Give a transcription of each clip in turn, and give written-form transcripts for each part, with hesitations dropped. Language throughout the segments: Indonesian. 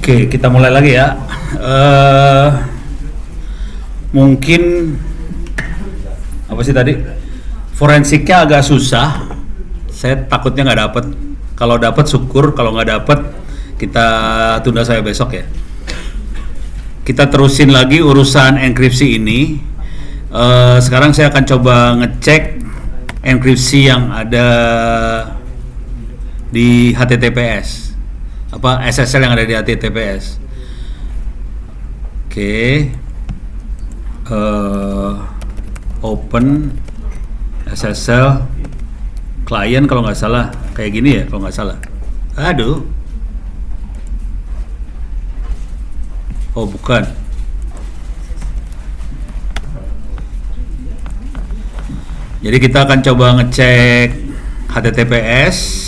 Oke, kita mulai lagi ya. Eh, Mungkin apa sih tadi? Forensiknya agak susah. Saya takutnya nggak dapet. Kalau dapet syukur, kalau nggak dapet kita tunda saya besok ya. Kita terusin lagi urusan enkripsi ini. Sekarang saya akan coba ngecek enkripsi yang ada di HTTPS. Apa SSL yang ada di HTTPS. Oke. Open SSL klien kalau nggak salah kayak gini ya, kalau nggak salah. Aduh. Oh bukan. Jadi kita akan coba ngecek HTTPS.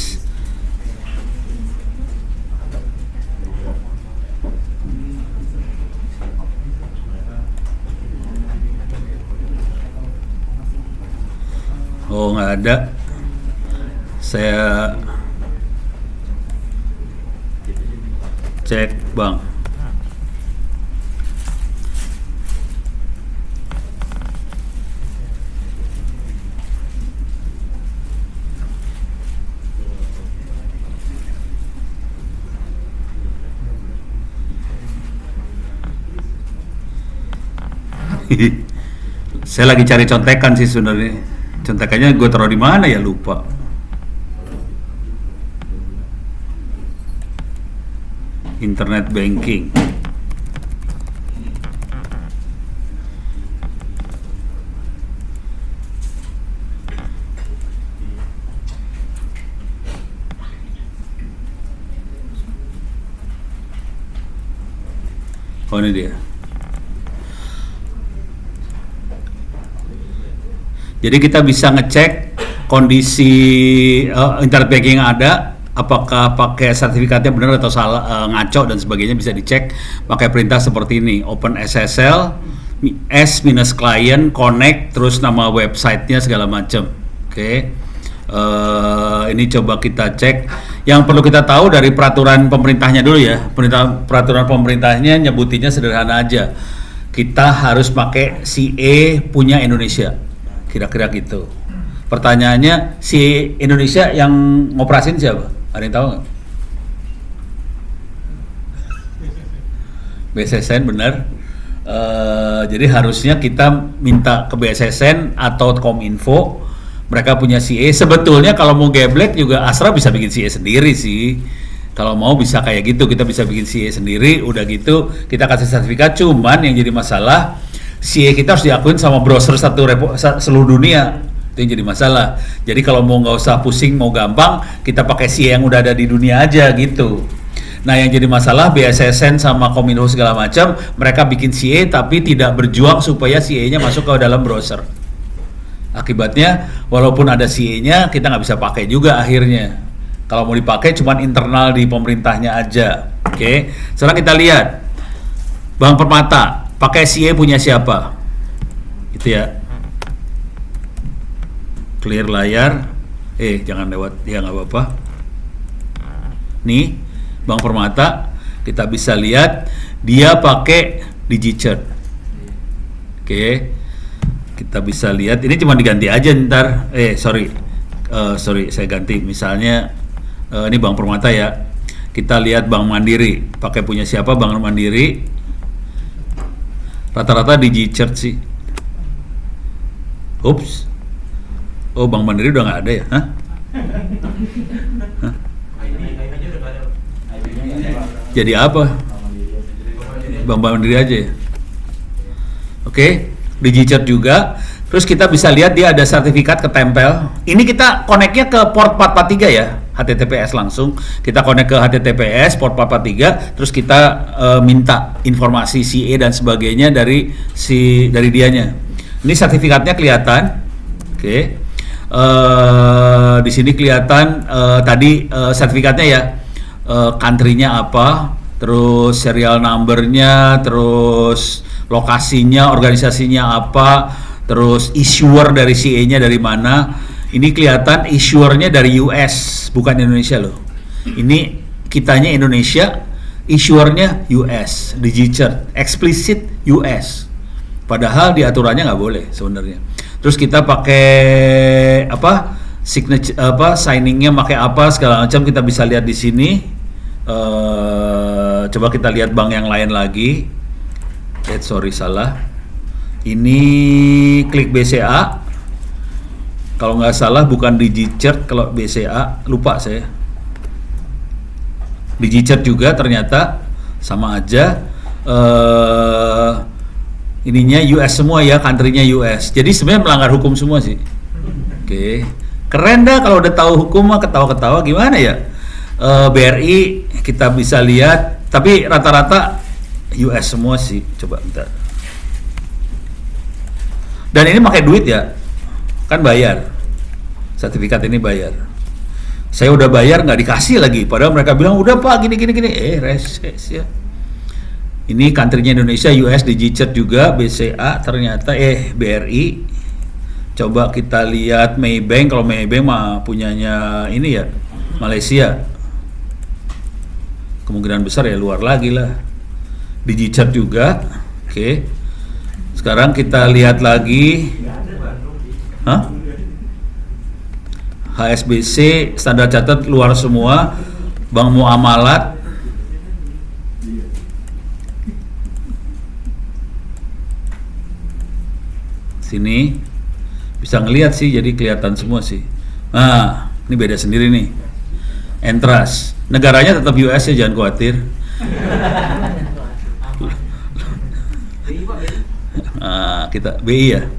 Oh nggak ada. Saya cek bang. Saya lagi cari contekan sih sebenarnya. Contekannya gue taruh di mana ya, lupa. Internet banking. Oh ini dia. Jadi kita bisa ngecek kondisi internet banking yang ada, apakah pakai sertifikatnya benar atau salah, ngaco dan sebagainya bisa dicek pakai perintah seperti ini, open SSL s-client connect terus nama websitenya segala macam. Oke. Ini coba kita cek. Yang perlu kita tahu dari peraturan pemerintahnya dulu ya. Peraturan pemerintahnya nyebutinnya sederhana aja. Kita harus pakai CA punya Indonesia. Kira-kira gitu. Pertanyaannya, si Indonesia yang ngoperasin siapa? Ada yang tahu nggak? BSSN benar. Jadi harusnya kita minta ke BSSN atau Kominfo. Mereka punya CA. Sebetulnya kalau mau geblek juga Astra bisa bikin CA sendiri sih. Kalau mau bisa kayak gitu, kita bisa bikin CA sendiri. Udah gitu kita kasih sertifikat. Cuman yang jadi masalah, CA kita harus diakuin sama browser seluruh dunia. Itu yang jadi masalah. Jadi kalau mau nggak usah pusing, mau gampang, kita pakai CA yang udah ada di dunia aja gitu. Nah yang jadi masalah BSSN sama Kominfo segala macam, mereka bikin CA tapi tidak berjuang supaya CA-nya masuk ke dalam browser. Akibatnya walaupun ada CA-nya, kita nggak bisa pakai juga akhirnya. Kalau mau dipakai cuman internal di pemerintahnya aja. Oke. Sekarang kita lihat Bank Permata pakai CA punya siapa? Itu ya. Clear layar. Jangan lewat. Ya nggak apa-apa. Nih, Bank Permata kita bisa lihat dia pakai DigiCert. Oke. Kita bisa lihat. Ini cuma diganti aja ntar. Sorry, saya ganti. Misalnya ini Bank Permata ya. Kita lihat Bank Mandiri pakai punya siapa? Bank Mandiri. Rata-rata DigiCert sih. Ups. Oh, Bank Mandiri udah nggak ada ya? Hah? Jadi apa? Bank Mandiri aja ya? Oke, DigiCert juga. Terus kita bisa lihat dia ada sertifikat ketempel. Ini kita connect-nya ke port 443 ya. HTTPS langsung. Kita connect ke HTTPS port 443, terus kita minta informasi CA dan sebagainya dari dianya. Ini sertifikatnya kelihatan. Oke. Di sini kelihatan tadi sertifikatnya ya. Country-nya apa, terus serial number-nya, terus lokasinya, organisasinya apa, terus issuer dari CA-nya dari mana. Ini kelihatan issuer-nya dari US, bukan Indonesia loh. Ini kitanya Indonesia, issuernya US, Digicert, explicit US. Padahal di aturannya nggak boleh sebenarnya. Terus kita pakai apa? Signature apa? Signingnya pakai apa segala macam kita bisa lihat di sini. Coba kita lihat bank yang lain lagi. Sorry salah. Ini klik BCA. Kalau nggak salah bukan Digicert, kalau BCA lupa saya. Digicert juga ternyata sama aja. Ininya US semua ya, country-nya US. Jadi sebenarnya melanggar hukum semua sih. Oke. Keren dah kalau udah tahu hukum mah ketawa-ketawa gimana ya? BRI kita bisa lihat, tapi rata-rata US semua sih. Coba bentar. Dan ini pakai duit ya, kan bayar. Sertifikat ini bayar. Saya udah bayar nggak dikasih lagi, padahal mereka bilang udah Pak gini. Reses ya. Ini country-nya Indonesia, US, Digicert juga, BCA ternyata BRI. Coba kita lihat Maybank, kalau Maybank mah punyanya ini ya, Malaysia. Kemungkinan besar ya luar lagi lah. Digicert juga. Oke. Sekarang kita lihat lagi. HSBC, Standar Chartered luar semua. Bank Muamalat. Sini bisa ngelihat sih, jadi kelihatan semua sih. Nah, ini beda sendiri nih. Entrust, negaranya tetap US ya, jangan khawatir. Kita BI ya,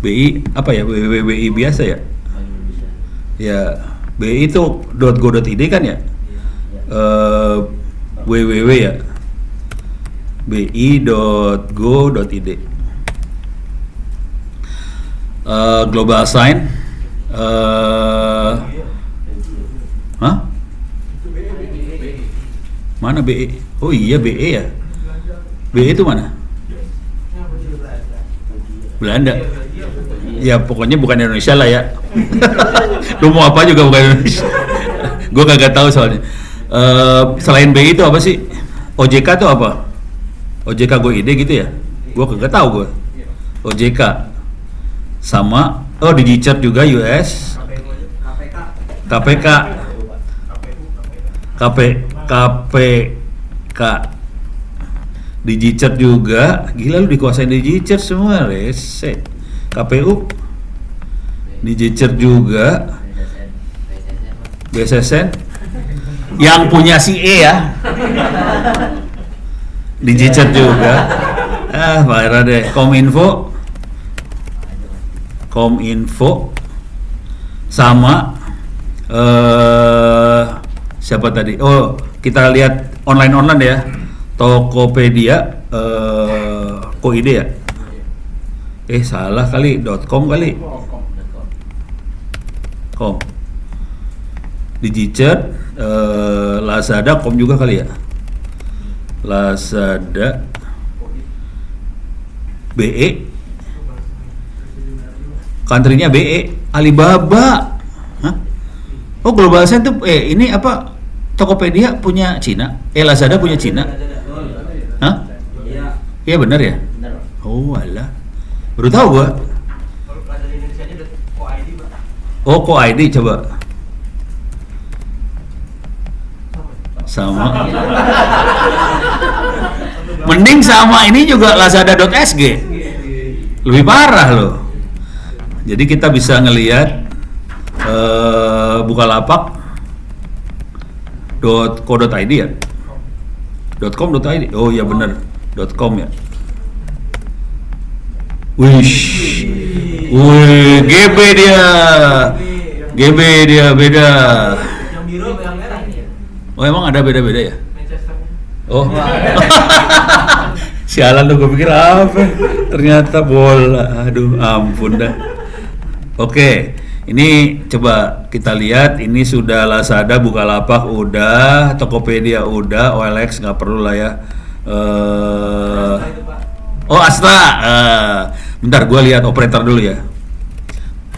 BI apa ya, BI biasa ya. Ya, BI itu .go.id kan ya, www ya, bi.go.id. Global Sign, mana BE? Oh iya BE ya, BE itu mana? Belanda. Ya pokoknya bukan Indonesia lah ya. Lu mau apa juga bukan Indonesia. Gue kagak tahu soalnya. Selain BI itu apa sih? OJK itu apa? OJK Go ID gitu ya? Gue kagak tahu gue. OJK sama Digicert juga US. KPK Digicert juga. Gila lu dikuasain Digicert semua, rese. KPU Digicert juga. BSSN yang punya si ya. Digicert juga. Parah deh. Kominfo sama siapa tadi? Oh, kita lihat online ya. Tokopedia, Koide ya? Salah kali, .com kali. Com. Digicert, Lazada, com juga kali ya? Lazada, BE, country-nya BE, Alibaba. Oh, Global Sign tuh, ini apa? Tokopedia punya Cina? Lazada punya Cina? Iya benar ya? Oh alah, baru tahu gua. Oh, Ko ID coba. Sama. Mending sama ini juga lazada.sg. Lebih parah loh. Jadi kita bisa ngelihat bukalapak.co.id ya. .com.id. Oh iya benar. .com ya. Wih, GB dia beda. Yang biru yang merah ini ya? Oh emang ada beda-beda ya? Oh. Sialan lu, gue pikir apa? Ternyata bola. Aduh, ampun dah. Oke, ini coba kita lihat. Ini sudah Lazada, Bukalapak udah, Tokopedia udah, OLX nggak perlu lah ya. Astra. Bentar, gue lihat operator dulu ya.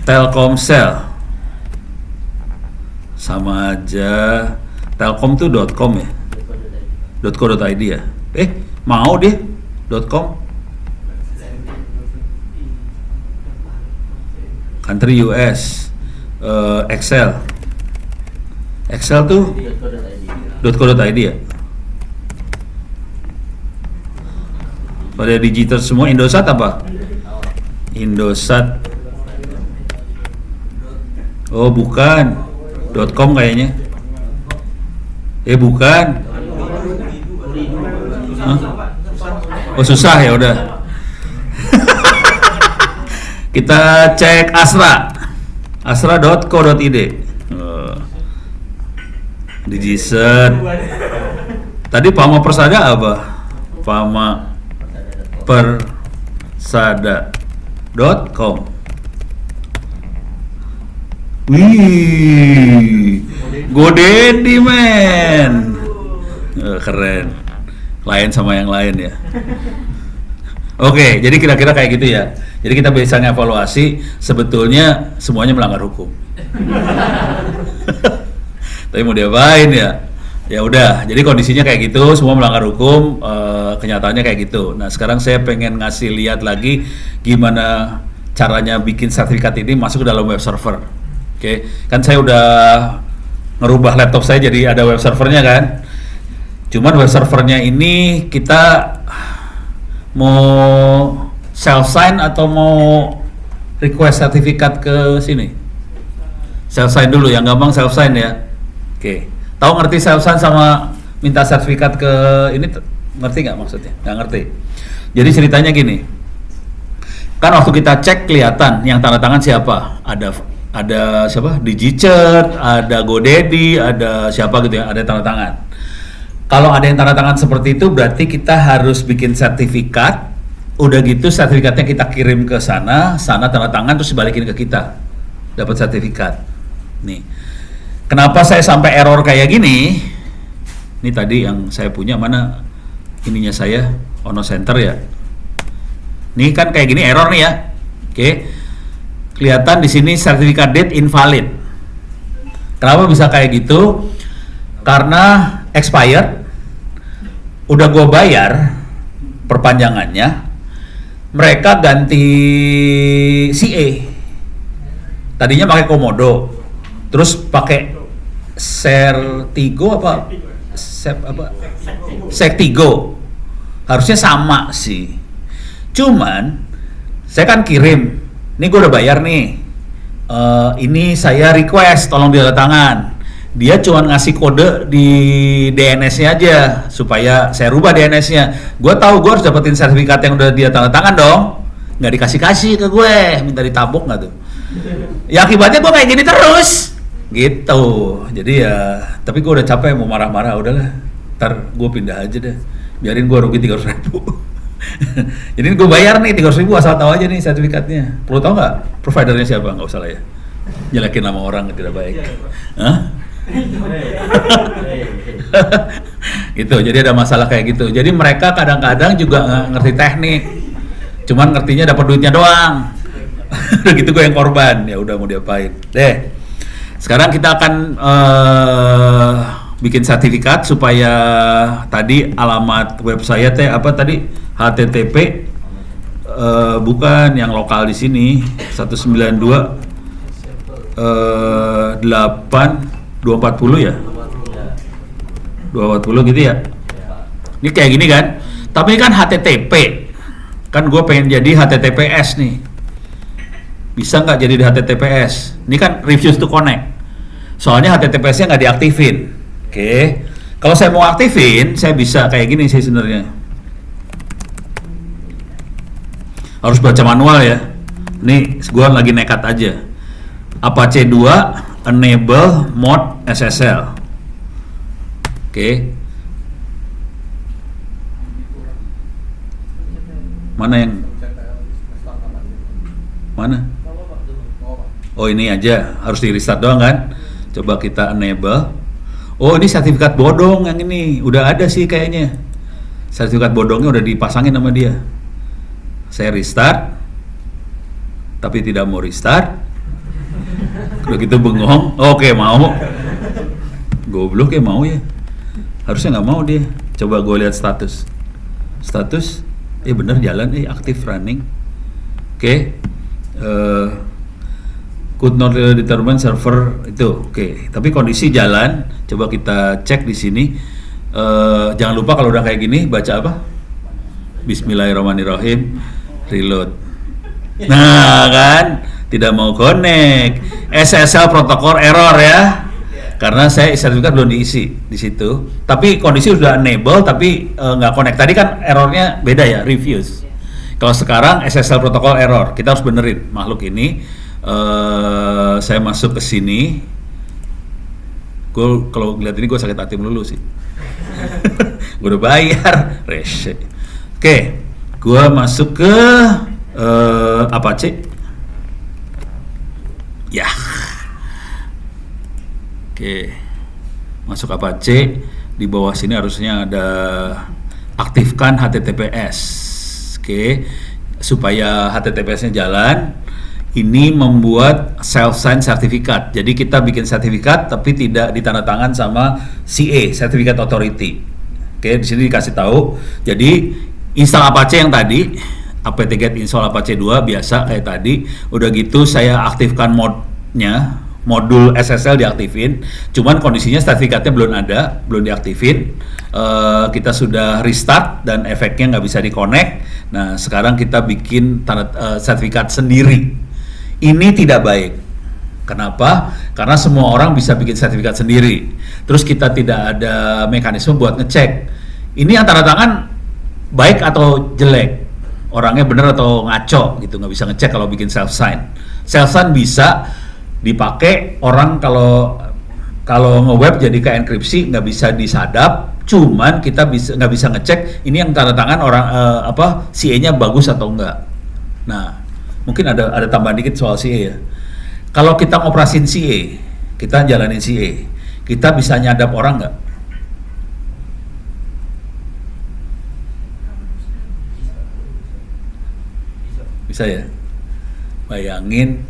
Telkomsel. Sama aja. Telkom tuh .com ya. .co.id ya. Mau deh .com. Country US, Excel tuh .co.id ya. Pada digital semua. Indosat apa? Indosat. Oh bukan, .com kayaknya. Bukan. Hah? Oh susah ya udah. Kita cek asra.co.id. Digiset. Tadi Pama Persada apa? Pama Persada.com. Wih, GoDaddy men. Keren. Lain sama yang lain ya. Oke, jadi kira-kira kayak gitu ya. Jadi kita bisa ngevaluasi sebetulnya semuanya melanggar hukum. Tapi mau diapain ya? Ya udah, jadi kondisinya kayak gitu, semua melanggar hukum, kenyataannya kayak gitu. Nah sekarang saya pengen ngasih lihat lagi gimana caranya bikin sertifikat ini masuk ke dalam web server. Oke, kan saya udah ngerubah laptop saya jadi ada web servernya kan. Cuman web servernya ini kita mau self sign atau mau request sertifikat ke sini? Self sign dulu, yang gampang self sign ya. Oke. Tahu ngerti self sign sama minta sertifikat ke ini ngerti nggak maksudnya? Nggak ngerti. Jadi ceritanya gini. Kan waktu kita cek kelihatan yang tanda tangan siapa? Ada siapa? Digicert, ada GoDaddy, ada siapa gitu ya, ada tanda tangan. Kalau ada yang tanda tangan seperti itu berarti kita harus bikin sertifikat. Udah gitu sertifikatnya kita kirim ke sana tanda tangan terus dibalikin ke kita. Dapat sertifikat. Nih. Kenapa saya sampai error kayak gini? Ini tadi yang saya punya mana ininya saya Ono Center ya. Nih kan kayak gini error nih ya. Oke. Kelihatan di sini sertifikat date invalid. Kenapa bisa kayak gitu? Karena expired. Udah gue bayar perpanjangannya. Mereka ganti CA. Tadinya pakai Komodo. Terus pakai Sertigo apa? Sektigo. Harusnya sama sih. Cuman saya kan kirim. Ini gue udah bayar nih. Ini saya request tolong ditandatangan. Dia cuma ngasih kode di DNS-nya aja supaya saya rubah DNS-nya. Gue tahu gue harus dapetin sertifikat yang udah dia tanda tangan dong. Nggak dikasih ke gue, minta ditabok nggak tuh? Ya akibatnya gue kayak gini terus, gitu. Jadi ya, tapi gue udah capek mau marah-marah, udahlah. Ntar gue pindah aja deh, biarin gue rugi 300.000. Jadi gue bayar nih 300.000 asal tahu aja nih sertifikatnya. Perlu tahu nggak providernya siapa? Nggak usah lah ya. Jelekin nama orang yang tidak baik. Hah? Gitu, jadi ada masalah kayak gitu. Jadi mereka kadang-kadang juga nggak ngerti teknik, cuman ngertinya dapat duitnya doang. Udah gitu gue yang korban, ya udah mau diapain deh. Sekarang kita akan bikin sertifikat supaya tadi alamat web saya apa tadi HTTP bukan yang lokal di sini 192 240 ya? 240 gitu ya? Ini kayak gini kan? Tapi ini kan HTTP. Kan gue pengen jadi HTTPS nih. Bisa nggak jadi di HTTPS? Ini kan refuse to connect. Soalnya HTTPS-nya nggak diaktifin. Oke. Kalau saya mau aktifin, saya bisa kayak gini sih sebenarnya. Harus baca manual ya. Nih, gue lagi nekat aja. Apache 2 enable mode SSL. Oke. Mana yang mana? Oh ini aja, harus di restart doang kan? Coba kita enable. Oh ini sertifikat bodong yang ini, udah ada sih kayaknya. Sertifikat bodongnya udah dipasangin sama dia. Saya restart, tapi tidak mau restart. Udah gitu bengong. Oke mau. Goblok ya mau ya. Harusnya nggak mau dia. Coba gue lihat status. Bener jalan, aktif running. Oke. Could not determine server itu. Oke. Tapi kondisi jalan. Coba kita cek di sini. Jangan lupa kalau udah kayak gini baca apa? Bismillahirrahmanirrahim. Reload. Nah kan, tidak mau connect. SSL protokol error ya. Karena saya sertifikat belum diisi di situ. Tapi kondisi sudah enable tapi nggak connect. Tadi kan errornya beda ya, refuse. Kalau sekarang SSL protokol error, kita harus benerin makhluk ini. Saya masuk ke sini. Gue kalau lihat ini gue sakit hati melulu sih. Gue udah bayar, rese. Oke, gue masuk ke Apache. Ya. Oke. Masuk Apache. Di bawah sini harusnya ada aktifkan HTTPS. Oke. Supaya HTTPS-nya jalan, ini membuat self-sign sertifikat. Jadi kita bikin sertifikat tapi tidak ditandatangan sama CA, Certificate Authority. Oke, di sini dikasih tahu. Jadi install Apache yang tadi, apt-get install Apache 2 biasa kayak tadi. Udah gitu saya aktifkan modnya, modul SSL diaktifin. Cuman kondisinya sertifikatnya belum diaktifin. Kita sudah restart dan efeknya nggak bisa di-connect. Nah, sekarang kita bikin sertifikat sendiri. Ini tidak baik. Kenapa? Karena semua orang bisa bikin sertifikat sendiri. Terus kita tidak ada mekanisme buat ngecek. Ini antara tangan baik atau jelek. Orangnya benar atau ngaco gitu, nggak bisa ngecek kalau bikin self sign. Self sign bisa dipakai orang kalau nge-web jadi kayak enkripsi, nggak bisa disadap. Cuman kita nggak bisa ngecek ini yang tanda tangan orang CA-nya bagus atau enggak. Nah, mungkin ada tambahan dikit soal CA ya. Kalau kita ngoperasin CA, kita jalanin CA, kita bisa nyadap orang nggak? Bisa ya? Bayangin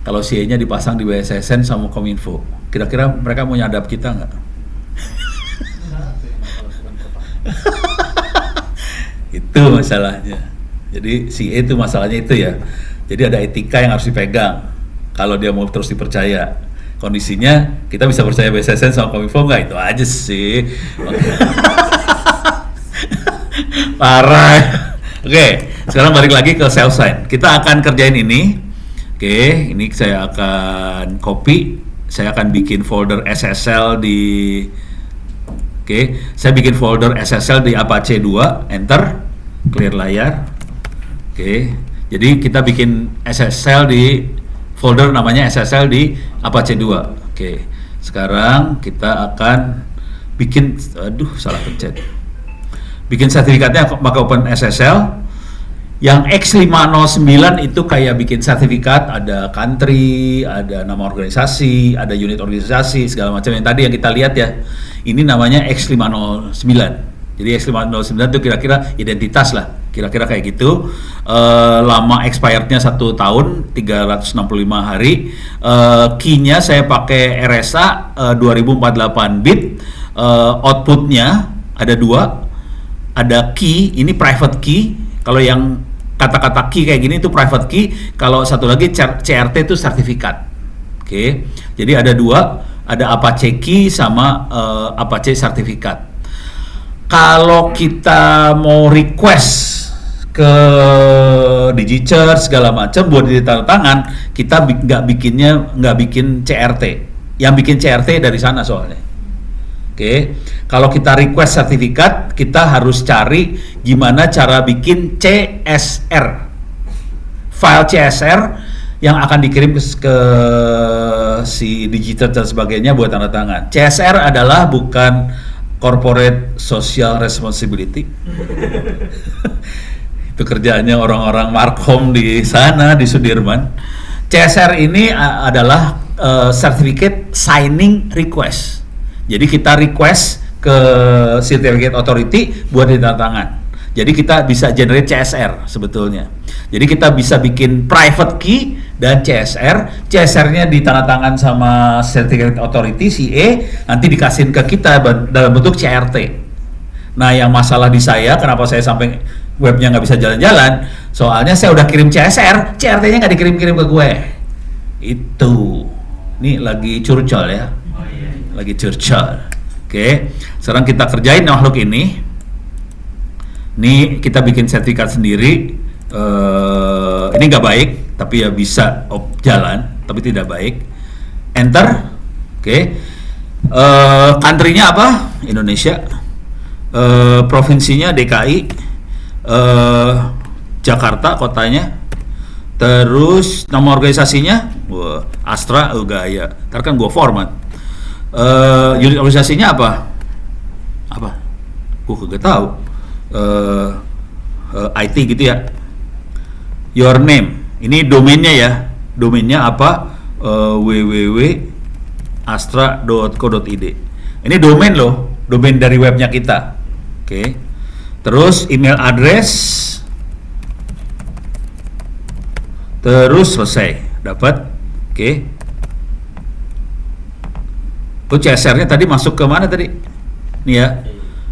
kalau CA-nya dipasang di BSSN sama Kominfo, kira-kira mereka mau nyadap kita nggak? Itu masalahnya. Jadi CA itu masalahnya itu ya. Jadi ada etika yang harus dipegang kalau dia mau terus dipercaya. Kondisinya kita bisa percaya BSSN sama Kominfo nggak? Itu aja sih. Parah. Oke, sekarang balik lagi ke self sign. Kita akan kerjain ini. Oke, ini saya akan copy. Saya akan bikin folder SSL di saya bikin folder SSL di Apache 2, enter, clear layar. Jadi kita bikin SSL di folder namanya SSL di Apache 2. Sekarang kita akan bikin, salah pencet. Bikin sertifikatnya pakai Open SSL. Yang X509 itu kayak bikin sertifikat, ada country, ada nama organisasi, ada unit organisasi, segala macam yang tadi yang kita lihat ya. Ini namanya X509. Jadi X509 itu kira-kira identitas lah, kira-kira kayak gitu. Lama expirednya 1 tahun, 365 hari. Key-nya saya pakai RSA 2048 bit. Outputnya ada 2, ada key, ini private key. Kalau yang kata-kata key kayak gini itu private key. Kalau satu lagi CRT itu sertifikat. Jadi ada 2, ada Apache key sama Apache sertifikat. Kalau kita mau request ke DigiCert segala macam buat ditandatangan, kita nggak bikin CRT. Yang bikin CRT dari sana soalnya. Kalau kita request sertifikat, kita harus cari gimana cara bikin CSR, file CSR yang akan dikirim ke si DigiCert dan sebagainya buat tanda tangan. CSR adalah bukan corporate social responsibility. Itu kerjaannya orang-orang Markom di sana di Sudirman. CSR ini adalah certificate signing request. Jadi kita request ke Certificate Authority buat ditandatangan. Jadi kita bisa generate CSR sebetulnya. Jadi kita bisa bikin private key dan CSR. CSR-nya ditandatangan sama Certificate Authority CA, nanti dikasihin ke kita dalam bentuk CRT. Nah, yang masalah di saya, kenapa saya sampai webnya nggak bisa jalan-jalan? Soalnya saya udah kirim CSR, CRT-nya nggak dikirim-kirim ke gue. Itu. Ini lagi curcol ya. Oh iya. Lagi curcol. Oke. Sekarang kita kerjain makhluk ini. Ini kita bikin sertifikat sendiri. Ini nggak baik, tapi ya bisa jalan, tapi tidak baik. Enter. Oke. Country-nya apa? Indonesia. Provinsinya DKI, Jakarta kotanya, terus nama organisasinya Astra Gaya. Ntar kan gua format. Unit organisasinya apa? Gua kagak tahu. IT gitu ya. Your name, ini domainnya ya. Domainnya apa? www.astra.co.id. Ini domain loh, domain dari webnya kita. Oke. Terus email address. Terus selesai, dapat. Oke. CSR-nya tadi masuk ke mana tadi? Nih ya.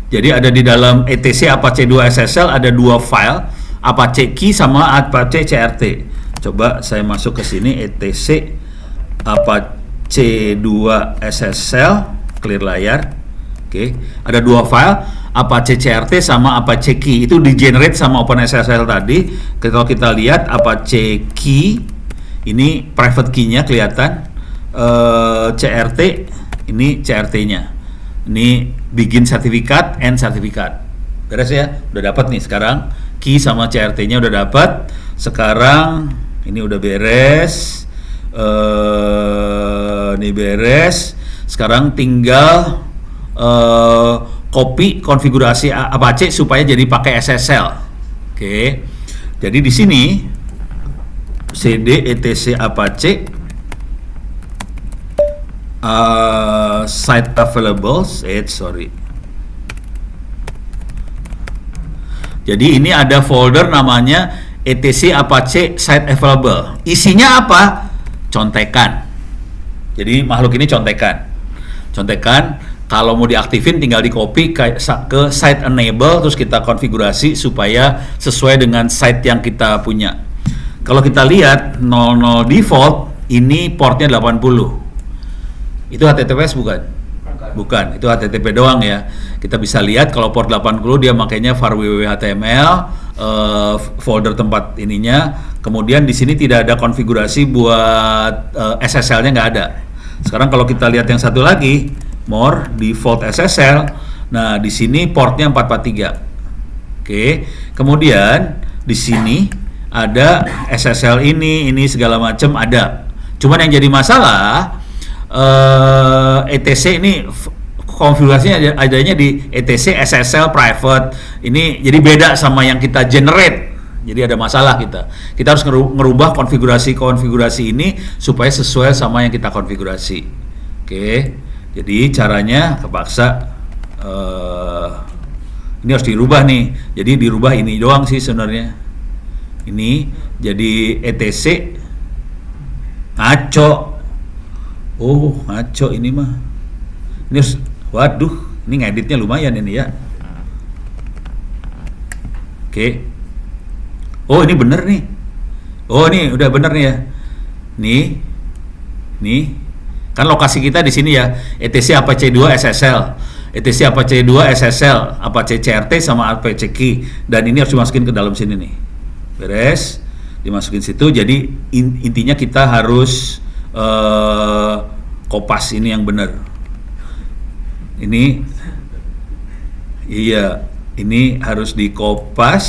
Jadi ada di dalam etc Apache 2 SSL ada 2 file, Apache Key sama Apache CRT. Coba saya masuk ke sini etc Apache 2 SSL, clear layar. Oke, ada 2 file, Apache CRT sama Apache Key. Itu di-generate sama OpenSSL tadi. Kalau kita lihat Apache Key, ini private key-nya kelihatan. CRT, ini CRT-nya. Ini begin sertifikat, end sertifikat. Beres ya? Udah dapat nih sekarang. Key sama CRT-nya udah dapat. Sekarang ini udah beres. Ini beres. Sekarang tinggal copy konfigurasi Apache supaya jadi pakai SSL. Oke. Jadi di sini cd etc Apache site available. Jadi ini ada folder namanya etc Apache site available. Isinya apa? Contekan. Jadi makhluk ini contekan. Kalau mau diaktifin tinggal di copy ke site enable, terus kita konfigurasi supaya sesuai dengan site yang kita punya. Kalau kita lihat 00 default, ini portnya 80. Itu HTTPS bukan? Bukan, itu HTTP doang ya. Kita bisa lihat kalau port 80 dia makanya var www.html, folder tempat ininya. Kemudian di sini tidak ada konfigurasi buat SSL-nya, nggak ada. Sekarang kalau kita lihat yang satu lagi, more default SSL. Nah, di sini portnya 443. Oke. Kemudian di sini ada SSL ini segala macam ada. Cuman yang jadi masalah etc ini konfigurasinya adanya di etc SSL private. Ini jadi beda sama yang kita generate. Jadi ada masalah kita. Kita harus ngerubah konfigurasi ini supaya sesuai sama yang kita konfigurasi. Oke. Jadi caranya kepaksa ini harus dirubah nih. Jadi dirubah ini doang sih sebenarnya. Ini jadi etc ngaco. Oh, ngaco ini mah. Ini harus, waduh, ini ngeditnya lumayan ini ya. Oke. Oh, ini bener nih. Oh, ini udah bener nih ya. Nih. Kan lokasi kita di sini ya, etc Apache 2 SSL, etc Apache 2 SSL, Apache CRT sama Apache Key, dan ini harus dimasukin ke dalam sini nih. Beres, dimasukin situ. Jadi intinya kita harus kopas ini yang benar. Ini, iya, ini harus dikopas.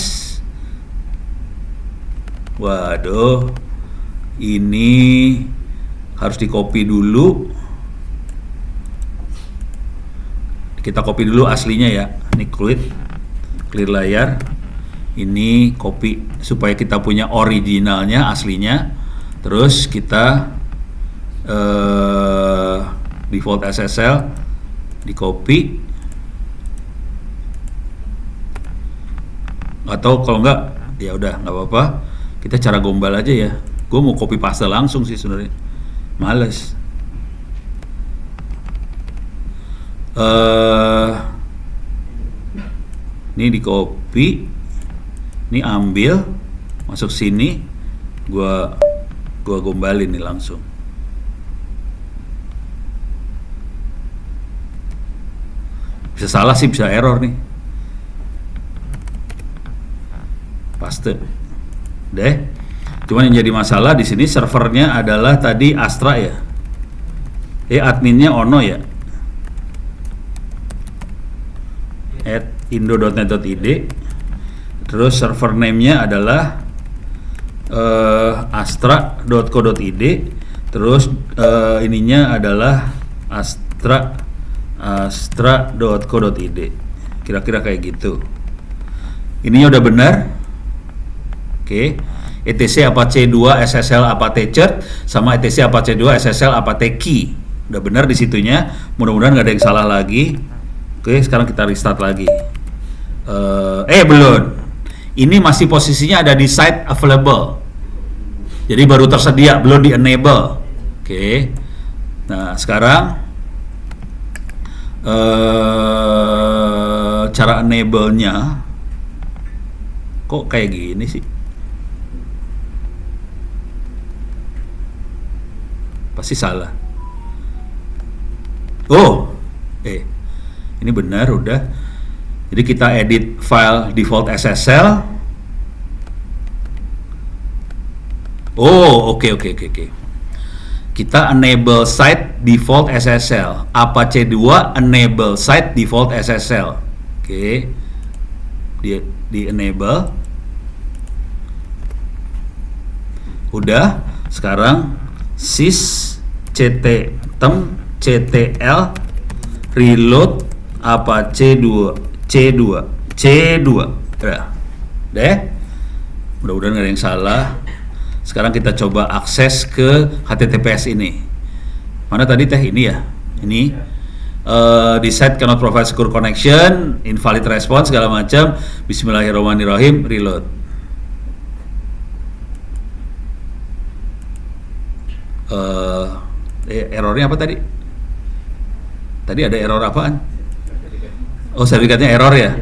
Waduh, ini harus di-copy dulu. Kita copy dulu aslinya ya. Ini clear layar. Ini copy supaya kita punya originalnya, aslinya. Terus kita default SSL di copy. Atau kalau enggak, ya udah nggak apa-apa. Kita cara gombal aja ya. Gue mau copy paste langsung sih sebenarnya. Males. Ini di copy, ini ambil, masuk sini, gua gombalin nih langsung. Bisa salah sih, bisa error nih. Paste. Deh. Cuman yang jadi masalah di sini servernya adalah tadi Astra ya. Adminnya Ono ya. @indo.net.id. Terus server name-nya adalah astra.co.id. Terus ininya adalah astra.co.id. Kira-kira kayak gitu. Ininya udah benar. Oke. ETC Apache 2 SSL Apache Chert sama ETC Apache 2 SSL Apache Key. Udah benar di situnya. Mudah-mudahan nggak ada yang salah lagi. Oke, sekarang kita restart lagi. Belum. Ini masih posisinya ada di site available. Jadi baru tersedia, belum di enable. Oke. Nah, sekarang cara enable-nya kok kayak gini sih? Pasti salah. Ini benar udah. Jadi kita edit file default SSL. Oke. Kita enable site default SSL. Apache 2 enable site default SSL. Oke. Di enable. Udah. Sekarang sys cttem ctl reload Apache 2 C2 udah deh, mudah-mudahan gak ada yang salah. Sekarang kita coba akses ke HTTPS ini. Mana tadi teh? Ini ya, ini di site cannot provide secure connection, invalid response segala macam. Bismillahirrahmanirrahim, reload. Errornya apa tadi? Tadi ada error apaan? Sertifikatnya error ya?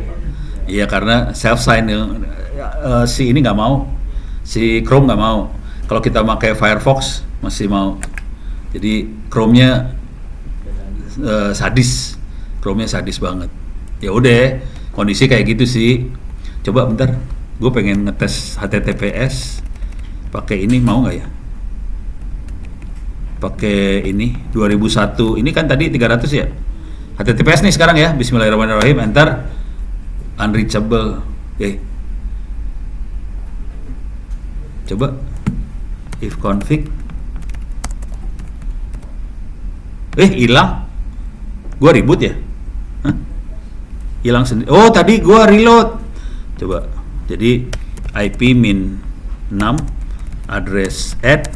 Iya, karena self sign si ini nggak mau, si Chrome nggak mau. Kalau kita pakai Firefox masih mau. Jadi Chrome-nya sadis, Chrome-nya sadis banget. Ya udah, kondisi kayak gitu sih. Coba bentar, gue pengen ngetes HTTPS pakai ini, mau nggak ya? Pakai ini 2001, ini kan tadi 300 ya. HTTPS nih sekarang ya. Bismillahirrahmanirrahim, enter. Unreachable. Coba if config. Hilang. Gua ribut ya. Hilang sendiri. Tadi gua reload. Coba. Jadi IP min 6 address add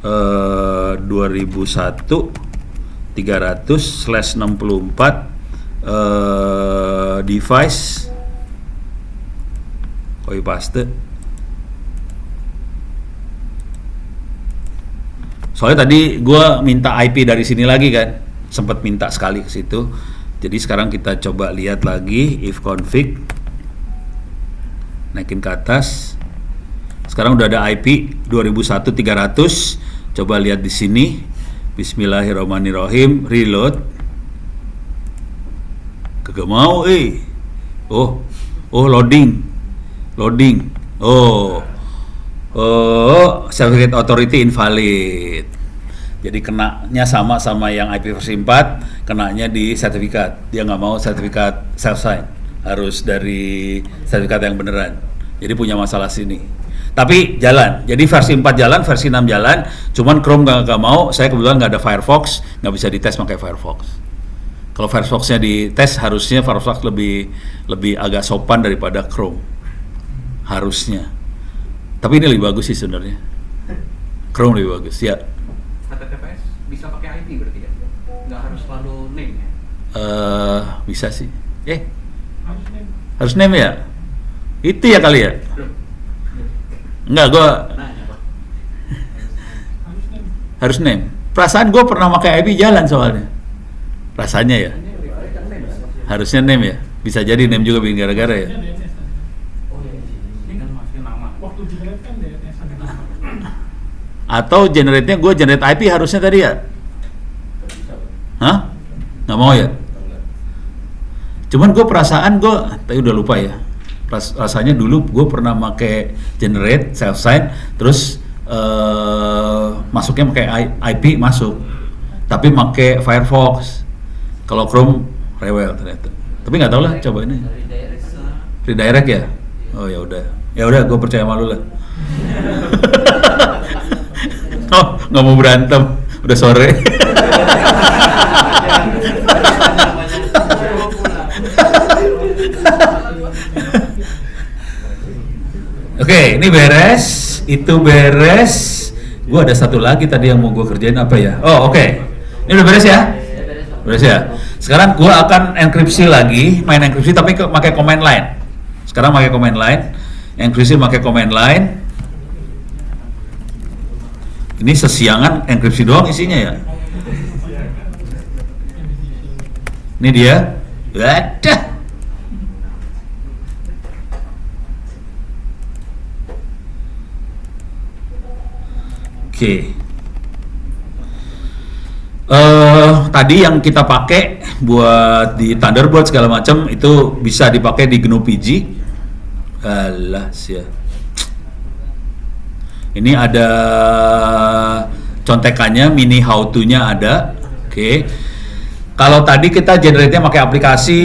2001 300/64 device copy paste. Soalnya tadi gue minta IP dari sini lagi kan, sempat minta sekali ke situ. Jadi sekarang kita coba lihat lagi if config, naikin ke atas. Sekarang udah ada IP 2001 300. Coba lihat di sini. Bismillahirrahmanirrahim, reload. Kagak mau, loading. Certificate authority invalid. Jadi kenanya sama yang IP versi 4, kenanya di sertifikat. Dia nggak mau sertifikat self sign, harus dari sertifikat yang beneran. Jadi punya masalah sini. Tapi jalan, jadi versi 4 jalan, versi 6 jalan, cuman Chrome nggak mau. Saya kebetulan nggak ada Firefox, nggak bisa dites pakai Firefox. Kalau Firefoxnya dites, harusnya Firefox lebih agak sopan daripada Chrome, harusnya. Tapi ini lebih bagus sih sebenarnya, Chrome lebih bagus ya. HTTPS bisa pakai IP berarti ya? Nggak harus selalu name ya? Bisa sih. Harus name ya? Itu ya kali ya? Enggak, harus name. Perasaan gue pernah pakai IP jalan soalnya. Rasanya ya. Harusnya name ya. Bisa jadi name juga bikin gara-gara ya. Ini kan masih nama. Waktu generate kan DNS ada nama. Atau generate-nya gue generate IP harusnya tadi ya? Hah? Nggak mau ya? Cuman gue perasaan gue, tapi udah lupa ya. Rasanya dulu gue pernah pakai generate self sign, terus masuknya pakai IP masuk, tapi pakai Firefox. Kalau Chrome rewel ternyata. Tapi nggak tahu lah, coba ini. Redirect ya? Oh ya udah, gue percaya sama lu lah. Oh, nggak mau berantem, udah sore. Oke, ini beres, itu beres. Gua ada satu lagi tadi yang mau gue kerjain apa ya? Oh oke, ini udah beres ya? Beres ya. Sekarang gua akan enkripsi lagi, main enkripsi tapi pakai command line. Sekarang pakai command line, enkripsi pakai command line. Ini sesiangan enkripsi doang isinya ya. Ini dia. Wadah. Oke. Tadi yang kita pakai buat di Thunderbird segala macam itu bisa dipakai di GNU PG. Alah sia. Ini ada contekannya, mini how to-nya ada. Oke. Kalau tadi kita generate-nya pakai aplikasi,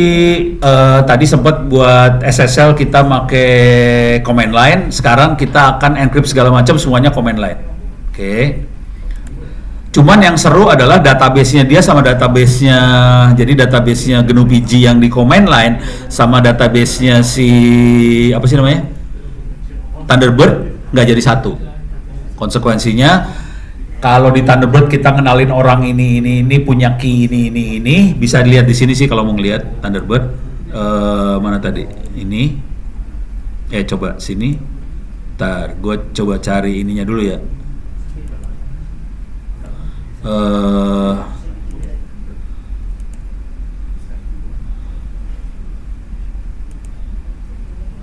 tadi sempat buat SSL kita pakai command line, sekarang kita akan encrypt segala macam semuanya command line. Oke. Cuman yang seru adalah database-nya dia sama database-nya, jadi database-nya GNU PG yang di command line sama database-nya si apa sih namanya? Thunderbird nggak jadi satu. Konsekuensinya kalau di Thunderbird kita kenalin orang ini punya key ini bisa dilihat di sini sih kalau mau ngelihat Thunderbird mana tadi ini coba sini. Ntar gue coba cari ininya dulu ya.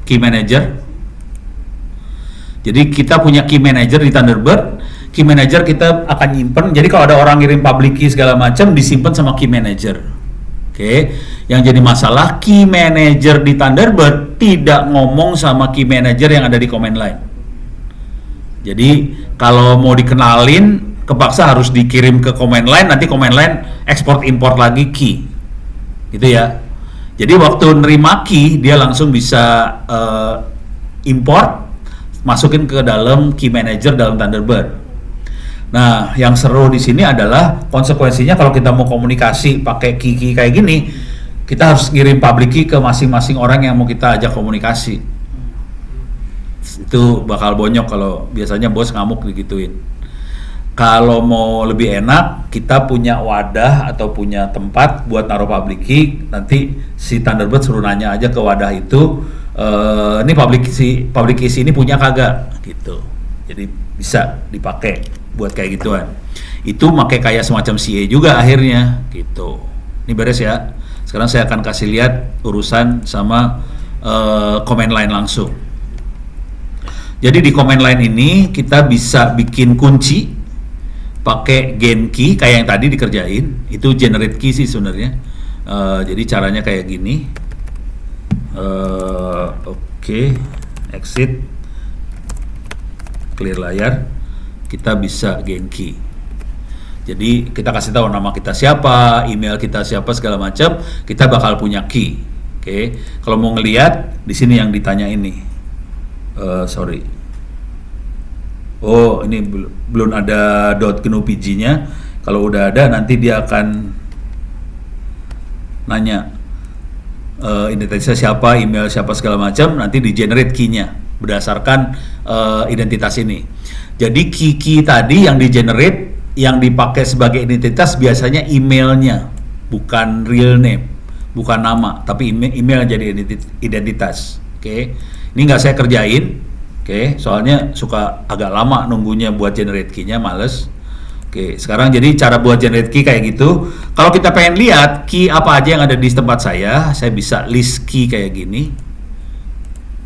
Key manager. Jadi kita punya key manager di Thunderbird. Key manager kita akan nyimpen. Jadi kalau ada orang ngirim public key segala macam disimpan sama key manager. Oke. Yang jadi masalah key manager di Thunderbird tidak ngomong sama key manager yang ada di command line. Jadi kalau mau dikenalin kepaksa harus dikirim ke command line, nanti command line export import lagi key. Gitu ya. Jadi waktu nerima key dia langsung bisa import, masukin ke dalam key manager dalam Thunderbird. Nah, yang seru di sini adalah konsekuensinya kalau kita mau komunikasi pakai key kayak gini, kita harus ngirim public key ke masing-masing orang yang mau kita ajak komunikasi. Itu bakal bonyok kalau biasanya bos ngamuk digituin. Kalau mau lebih enak, kita punya wadah atau punya tempat buat naruh public key. Nanti si Thunderbird suruh nanya aja ke wadah itu, ini public key ini punya kagak, gitu. Jadi bisa dipakai buat kayak gituan. Itu pakai kayak semacam CA juga akhirnya, gitu. Ini beres ya. Sekarang saya akan kasih lihat urusan sama command line langsung. Jadi di command line ini kita bisa bikin kunci pakai gain key kayak yang tadi dikerjain. Itu generate key sih sebenarnya. Jadi caranya kayak gini. Oke, exit, clear layar. Kita bisa gain key. Jadi kita kasih tahu nama kita siapa, email kita siapa segala macam. Kita bakal punya key. Oke. Kalau mau ngelihat di sini yang ditanya ini. Sorry. Oh, ini belum ada .GNU PG-nya. Kalau udah ada nanti dia akan nanya identitasnya siapa, email siapa segala macam, nanti di generate key-nya berdasarkan identitas ini. Jadi key tadi yang di generate yang dipakai sebagai identitas biasanya emailnya, bukan real name, bukan nama, tapi email jadi identitas. Oke. Ini nggak saya kerjain. Oke, soalnya suka agak lama nunggunya buat generate key-nya, males. Oke, sekarang jadi cara buat generate key kayak gitu. Kalau kita pengen lihat key apa aja yang ada di tempat saya bisa list key kayak gini.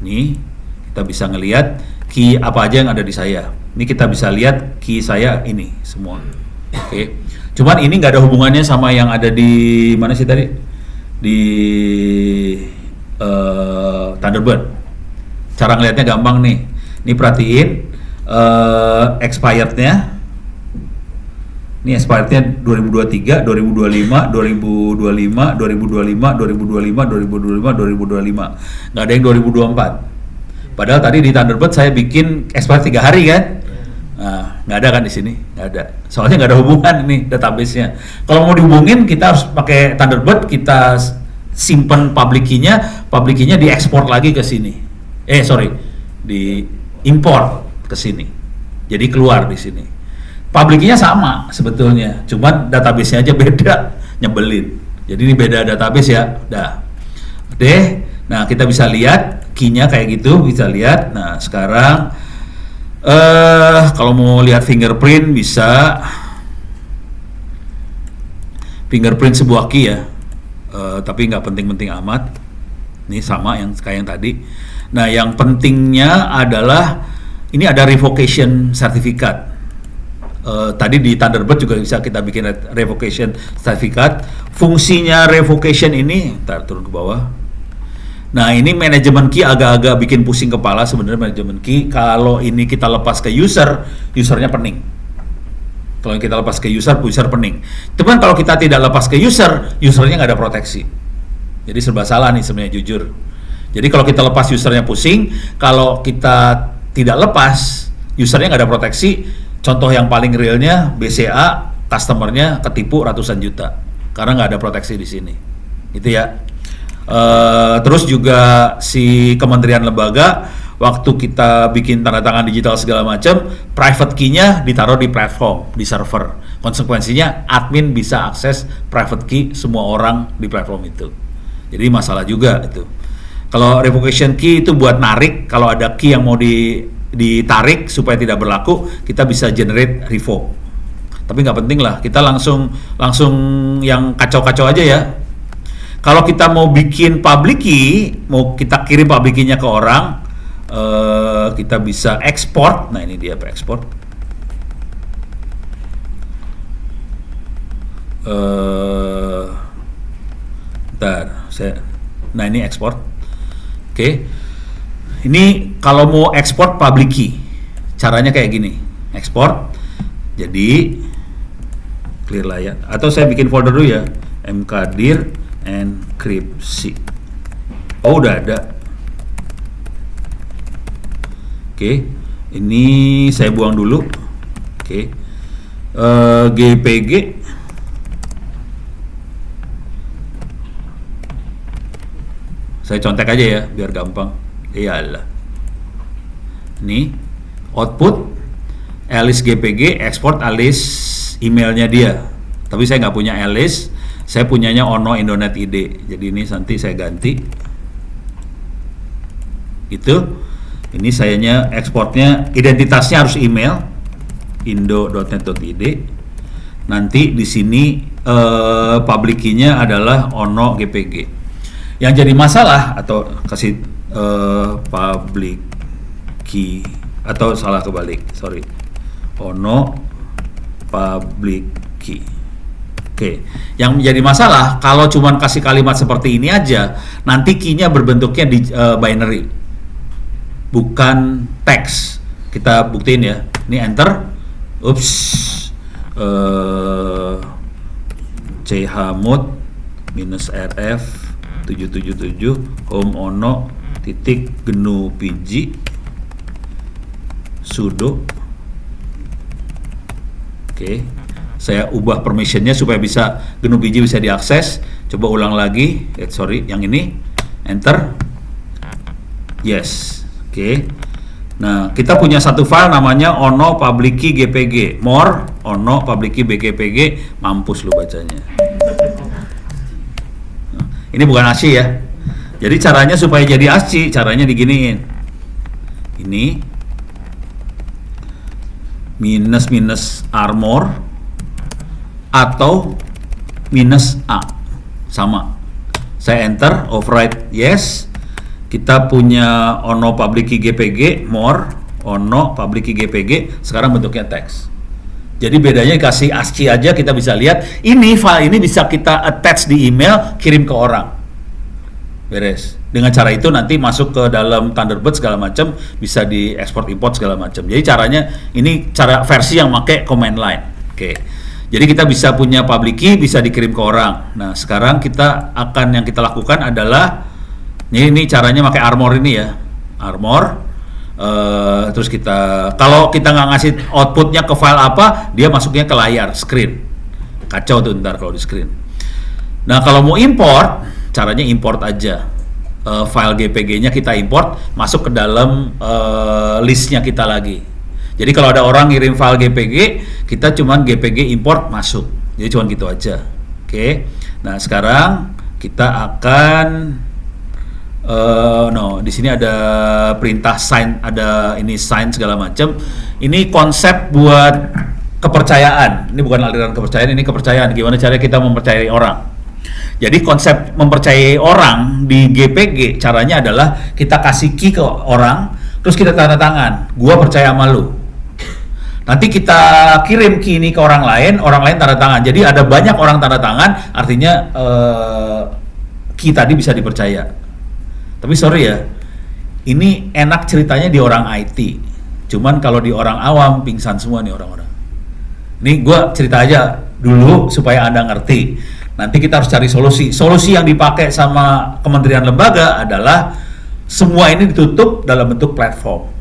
Nih, kita bisa ngelihat key apa aja yang ada di saya. Ini kita bisa lihat key saya ini semua. Oke. Cuman ini nggak ada hubungannya sama yang ada di mana sih tadi? Di Thunderbird. Cara ngelihatnya gampang nih. Ini perhatiin expirednya. Ini expirednya 2023, 2025, 2025, 2025, 2025, 2025, 2025. Nggak ada yang 2024. Padahal tadi di Thunderbird saya bikin expired 3 hari kan. Nah, nggak ada kan di sini, nggak ada. Soalnya nggak ada hubungan ini database-nya. Kalau mau dihubungin kita harus pakai Thunderbird, kita simpen public key-nya diekspor lagi ke sini. Diimport ke sini. Jadi keluar di sini. Public key-nya sama sebetulnya, cuman database-nya aja beda, nyebelin. Jadi ini beda database ya. Dah. Oke. Nah, kita bisa lihat key-nya kayak gitu, bisa lihat. Nah, sekarang kalau mau lihat fingerprint bisa fingerprint sebuah key ya, tapi nggak penting-penting amat. Ini sama yang kayak yang tadi. Nah, yang pentingnya adalah ini ada revocation certificate. Tadi di Thunderbird juga bisa kita bikin revocation certificate. Fungsinya revocation ini, turun ke bawah. Nah, ini manajemen key agak-agak bikin pusing kepala sebenarnya manajemen key. Kalau ini kita lepas ke usernya pening. Kalau kita lepas ke user pening. Cuman kalau kita tidak lepas ke usernya nggak ada proteksi. Jadi serba salah nih sebenarnya jujur. Jadi kalau kita lepas usernya pusing, kalau kita tidak lepas usernya nggak ada proteksi. Contoh yang paling realnya BCA, customernya ketipu ratusan juta karena nggak ada proteksi di sini. Itu ya. Terus juga si kementerian lembaga waktu kita bikin tanda tangan digital segala macam, private key-nya ditaruh di platform, di server. Konsekuensinya admin bisa akses private key semua orang di platform itu. Jadi masalah juga itu. Kalau revocation key itu buat narik, kalau ada key yang mau ditarik supaya tidak berlaku, kita bisa generate revoke. Tapi nggak penting lah, kita langsung yang kacau-kacau aja ya. Kalau kita mau bikin public key, mau kita kirim public key-nya ke orang, kita bisa export. Nah, ini dia ekspor. Nah, ini ekspor. Oke. Ini kalau mau ekspor public key, caranya kayak gini. Ekspor. Jadi clear layar. Atau saya bikin folder dulu ya. mkdir enkripsi. Oh, udah ada. Oke. Ini saya buang dulu. Oke. GPG. Saya contek aja ya biar gampang. Iyalah. Ini output Alice GPG, export Alice emailnya dia. Tapi saya nggak punya Alice, saya punyanya Ono Indonet ID. Jadi ini nanti saya ganti. Itu. Ini sayanya ekspornya, identitasnya harus email indo.net.id. Nanti di sini public key-nya adalah Ono GPG. Yang jadi masalah atau kasih public key atau salah kebalik, sorry, Ono public key. Oke, yang menjadi masalah kalau cuman kasih kalimat seperti ini aja, nanti key-nya berbentuknya di binary, bukan teks. Kita buktiin ya, ini enter, ups, chmod -rf 777 home ono titik gnu pg sudo. Oke, saya ubah permissionnya supaya bisa gnu pg bisa diakses. Coba ulang lagi, yang ini enter, yes. Oke. Nah, kita punya satu file namanya ono public key gpg, more ono public key bgpg, mampus lu bacanya. Ini bukan ASCII ya. Jadi caranya supaya jadi ASCII, caranya diginiin. Ini minus armor atau minus A. Sama. Saya enter, override yes. Kita punya ono public key GPG, more, ono public key GPG, sekarang bentuknya teks. Jadi bedanya kasih ASCII aja kita bisa lihat, ini file ini bisa kita attach di email, kirim ke orang. Beres. Dengan cara itu nanti masuk ke dalam Thunderbird segala macam, bisa di export import segala macam. Jadi caranya ini cara versi yang pakai command line. Oke. Jadi kita bisa punya public key, bisa dikirim ke orang. Nah, sekarang kita akan yang kita lakukan adalah ini caranya pakai Armor ini ya. Armor. Terus kita kalau kita nggak ngasih outputnya ke file apa, dia masuknya ke layar screen. Kacau tuh ntar kalau di screen. Nah, kalau mau import, caranya import aja. File GPG-nya kita import, masuk ke dalam listnya kita lagi. Jadi kalau ada orang ngirim file GPG, kita cuman GPG import masuk. Jadi cuman gitu aja. Oke. Nah, sekarang kita akan di sini ada perintah sign, ada ini sign segala macam. Ini konsep buat kepercayaan. Ini bukan aliran kepercayaan, ini kepercayaan. Gimana cara kita mempercayai orang? Jadi konsep mempercayai orang di GPG caranya adalah kita kasih key ke orang, terus kita tanda tangan. Gua percaya sama lu. Nanti kita kirim key ini ke orang lain tanda tangan. Jadi ada banyak orang tanda tangan, artinya key tadi bisa dipercaya. Tapi sorry ya, ini enak ceritanya di orang IT. Cuman kalau di orang awam pingsan semua nih orang-orang. Ini gue cerita aja dulu supaya Anda ngerti. Nanti kita harus cari solusi. Solusi yang dipakai sama kementerian lembaga adalah semua ini ditutup dalam bentuk platform.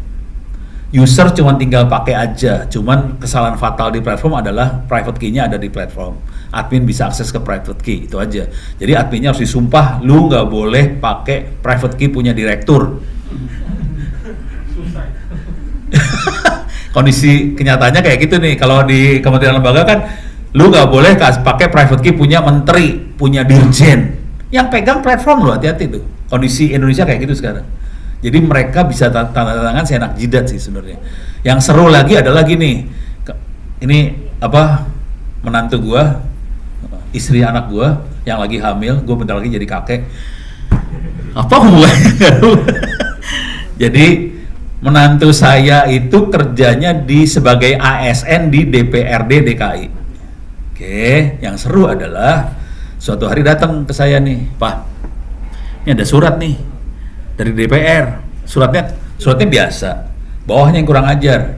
User cuma tinggal pakai aja. Cuman kesalahan fatal di platform adalah private key-nya ada di platform. Admin bisa akses ke private key, itu aja. Jadi adminnya harus disumpah, lu nggak boleh pakai private key punya direktur. Kondisi kenyataannya kayak gitu nih. Kalau di kementerian lembaga kan, lu nggak boleh pakai private key punya menteri, punya dirjen. Yang pegang platform lo, hati-hati tuh. Kondisi Indonesia kayak gitu sekarang. Jadi mereka bisa tanda tangan seenak jidat sih sebenarnya. Yang seru lagi adalah gini, ini apa menantu gua, istri anak gua yang lagi hamil, gua bentar lagi jadi kakek. Apa hubungannya? Jadi menantu saya itu kerjanya sebagai ASN di DPRD DKI. Oke, yang seru adalah suatu hari datang ke saya nih, Pak, ini ada surat nih dari DPR. Suratnya biasa, bawahnya yang kurang ajar.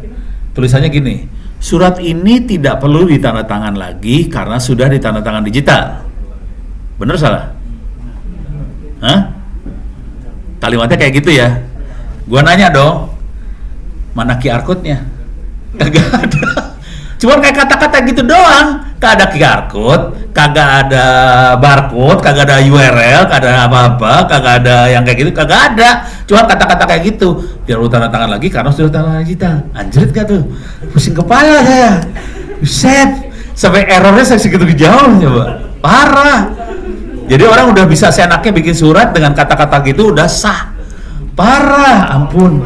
Tulisannya gini, surat ini tidak perlu ditandatangan lagi karena sudah ditandatangan digital. Bener salah? Hah? Kalimatnya kayak gitu ya. Gua nanya dong, mana QR code-nya? Kagak ada. Cuman kayak kata-kata gitu doang. Kagak ada QR code, kagak ada barcode, kagak ada URL, kagak ada apa-apa, kagak ada yang kayak gitu, kagak ada. Cuma kata-kata kayak gitu. Biar lu tanda tangan lagi karena sudah tanda digital. Anjrit gak tuh? Pusing kepala saya. Buset. Sampai errornya saya segitu jauh coba. Parah. Jadi orang udah bisa seenaknya bikin surat dengan kata-kata gitu udah sah. Parah, ampun.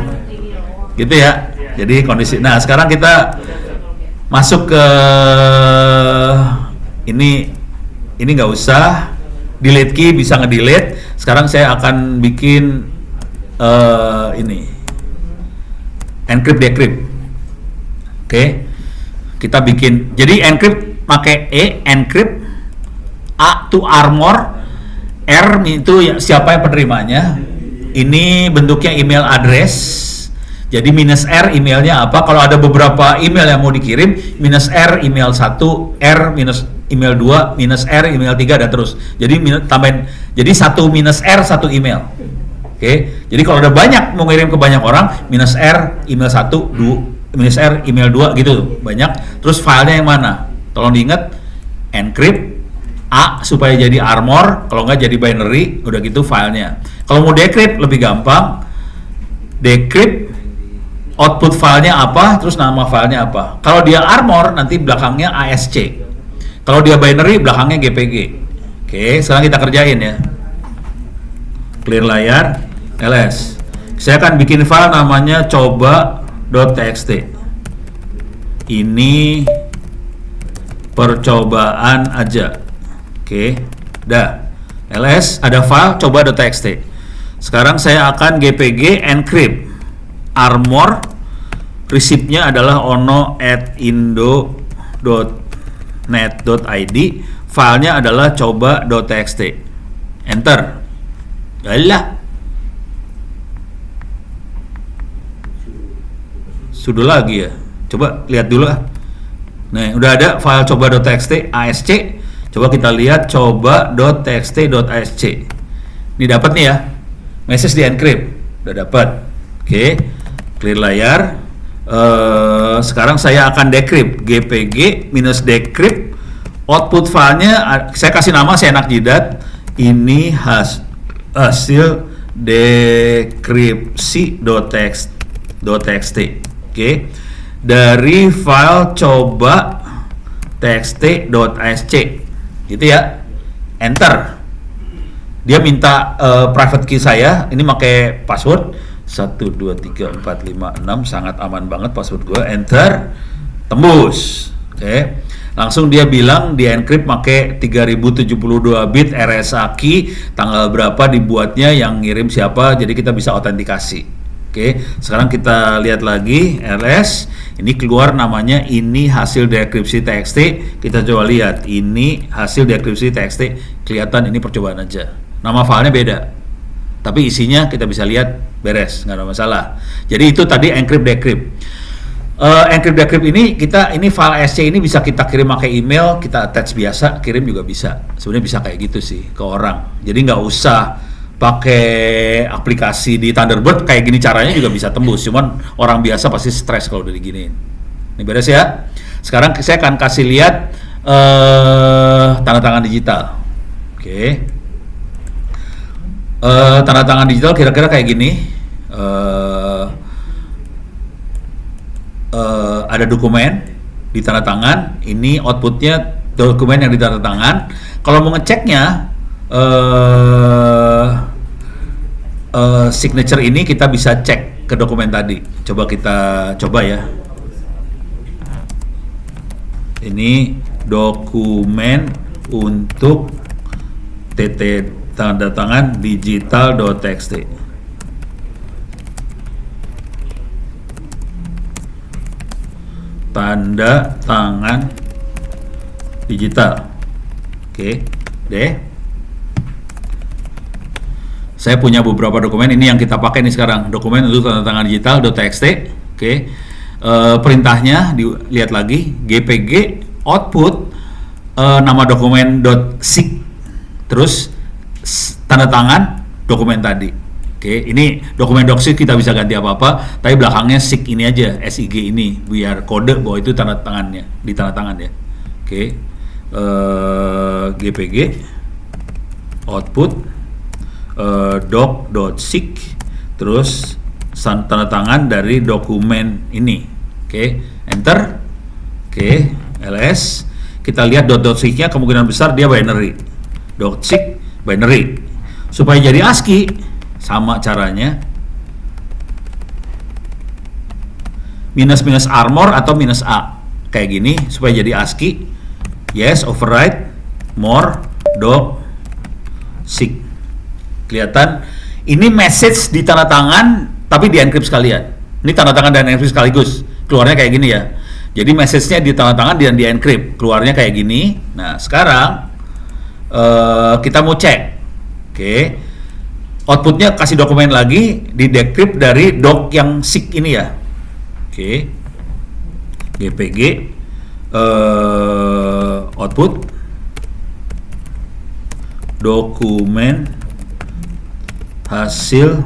Gitu ya. Jadi kondisi. Nah, sekarang kita masuk ke ini nggak usah delete key, bisa ngedelete. Sekarang saya akan bikin ini encrypt decrypt. Oke. Kita bikin. Jadi encrypt pakai encrypt, A to armor, R itu siapa yang penerimanya. Ini bentuknya email address. Jadi minus R emailnya apa? Kalau ada beberapa email yang mau dikirim, minus R email 1, R minus email 2, minus R email 3 dan terus. Jadi tambahin. Jadi 1 minus R 1 email. Oke. Jadi kalau ada banyak mau ngirim ke banyak orang, minus R email 1, 2, minus R email 2 gitu. Banyak. Terus filenya yang mana? Tolong diingat, encrypt A supaya jadi armor, kalau nggak jadi binary, udah gitu filenya. Kalau mau decrypt lebih gampang. Decrypt output filenya apa, terus nama filenya apa. Kalau dia armor, nanti belakangnya ASC. Kalau dia binary, belakangnya GPG. Oke, sekarang kita kerjain ya. Clear layar, ls. Saya akan bikin file namanya coba.txt. Ini percobaan aja. Oke, dah. ls ada file coba.txt. Sekarang saya akan gpg encrypt armor, resipnya adalah ono@indo.net.id, filenya adalah coba.txt. Enter. Alah, sudah lagi ya. Coba lihat dulu ah. Nah, udah ada file coba.txt ASC. Coba kita lihat coba.txt.asc. Ini dapat nih ya. Message di encrypt. Udah dapat. Oke. Clear layar. Sekarang saya akan decrypt gpg-decrypt. Output filenya saya kasih nama seenak jidat. Ini hasil dekripsi.txt. Oke. Dari file coba.txt.asc. Gitu ya. Enter. Dia minta private key saya. Ini pakai password 123456, sangat aman banget password gue. Enter. Tembus. Oke. Langsung dia bilang di encrypt pakai 3072 bit RSA key, tanggal berapa dibuatnya, yang ngirim siapa, jadi kita bisa autentikasi. Oke, sekarang kita lihat lagi ls, ini keluar namanya ini hasil dekripsi txt. Kita coba lihat, ini hasil dekripsi txt, kelihatan ini percobaan aja. Nama filenya beda, tapi isinya kita bisa lihat beres, nggak ada masalah. Jadi itu tadi encrypt decrypt. Encrypt decrypt ini file SC ini bisa kita kirim pakai email, kita attach biasa, kirim juga bisa. Sebenarnya bisa kayak gitu sih ke orang. Jadi nggak usah pakai aplikasi di Thunderbird, kayak gini caranya juga bisa tembus. Cuman orang biasa pasti stres kalau udah diginiin. Ini beres ya. Sekarang saya akan kasih lihat tanda tangan digital. Oke. Tanda tangan digital kira-kira kayak gini. Ada dokumen di tanda tangan, ini outputnya dokumen yang ditanda tangan. Kalau mau ngeceknya signature ini kita bisa cek ke dokumen tadi. Coba kita coba ya. Ini dokumen untuk TT tanda tangan digital.txt. Tanda tangan digital. Oke, deh. Saya punya beberapa dokumen, ini yang kita pakai nih sekarang, dokumen untuk tanda tangan digital.txt. Oke. Perintahnya dilihat lagi, gpg output nama dokumen .sig, terus tanda tangan dokumen tadi. Oke, ini dokumen .sig kita bisa ganti apa-apa, tapi belakangnya sig ini aja, SIG ini, biar kode bahwa itu tanda tangannya, di tanda tangan ya. Oke, gpg output doc.sig, terus tanda tangan dari dokumen ini. Oke, enter. Oke, ls. Kita lihat .sig-nya kemungkinan besar dia binary. .sig binary. Supaya jadi ASCII sama caranya, minus armor atau minus a kayak gini supaya jadi ASCII. Yes, override more .sig. Kelihatan ini message di tanda tangan tapi di encrypt sekalian. Ini tanda tangan dan encrypt sekaligus. Keluarnya kayak gini ya. Jadi message-nya di tanda tangan dan di encrypt. Keluarnya kayak gini. Nah, sekarang kita mau cek. Oke. Outputnya kasih dokumen lagi, di decrypt dari doc yang sig ini ya. Oke. gpg output dokumen hasil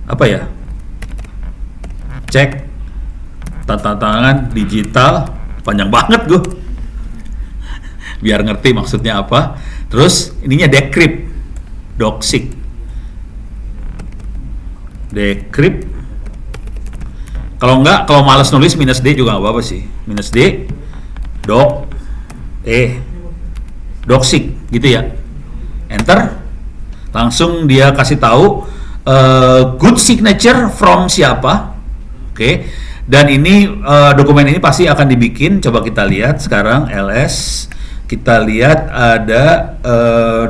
apa ya, cek tanda tangan digital, panjang banget gue biar ngerti maksudnya apa. Terus ininya decrypt .sig, decrypt. Kalau males nulis minus D juga nggak apa-apa sih, minus D .sig gitu ya. Enter. Langsung dia kasih tahu good signature from siapa. Oke. Dan ini dokumen ini pasti akan dibikin. Coba kita lihat sekarang LS. Kita lihat ada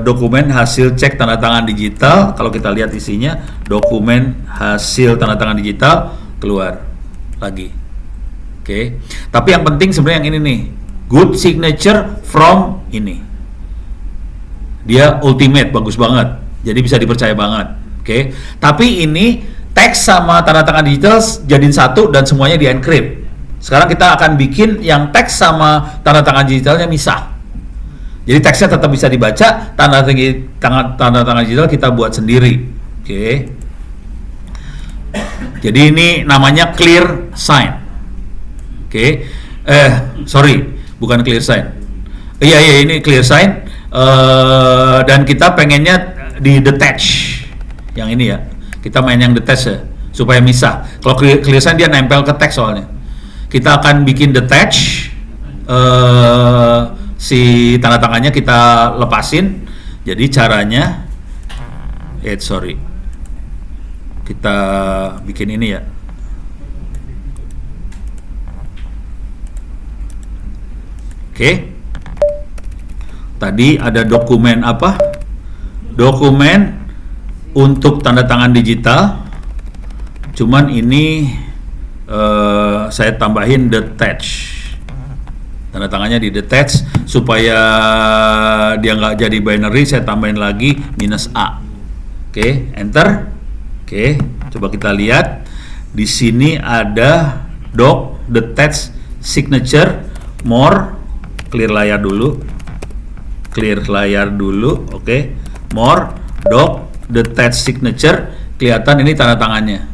dokumen hasil cek tanda tangan digital. Kalau kita lihat isinya, dokumen hasil tanda tangan digital keluar lagi. Oke. Tapi yang penting sebenarnya yang ini nih, good signature from ini. Dia ultimate, bagus banget. Jadi bisa dipercaya banget. Oke. Tapi ini teks sama tanda tangan digital jadiin satu dan semuanya di encrypt. Sekarang kita akan bikin yang teks sama tanda tangan digitalnya misah. Jadi teksnya tetap bisa dibaca, tanda tangan digital kita buat sendiri. Oke. Jadi ini namanya clear sign. Oke. Sorry, bukan clear sign. Iya ini clear sign. Dan kita pengennya di detach. Yang ini ya. Kita main yang detach ya, supaya misah. Kalau clear sign dia nempel ke teks soalnya. Kita akan bikin detach. Si tanda tangannya kita lepasin. Jadi caranya kita bikin ini ya. Oke. Tadi ada dokumen apa? Dokumen untuk tanda tangan digital. Cuman ini saya tambahin detach. Tanda tangannya di detach supaya dia nggak jadi binary, saya tambahin lagi -A. Oke, enter. Oke, coba kita lihat di sini ada doc detach signature more. Clear layar dulu. Oke, more doc detach signature, kelihatan ini tanda tangannya.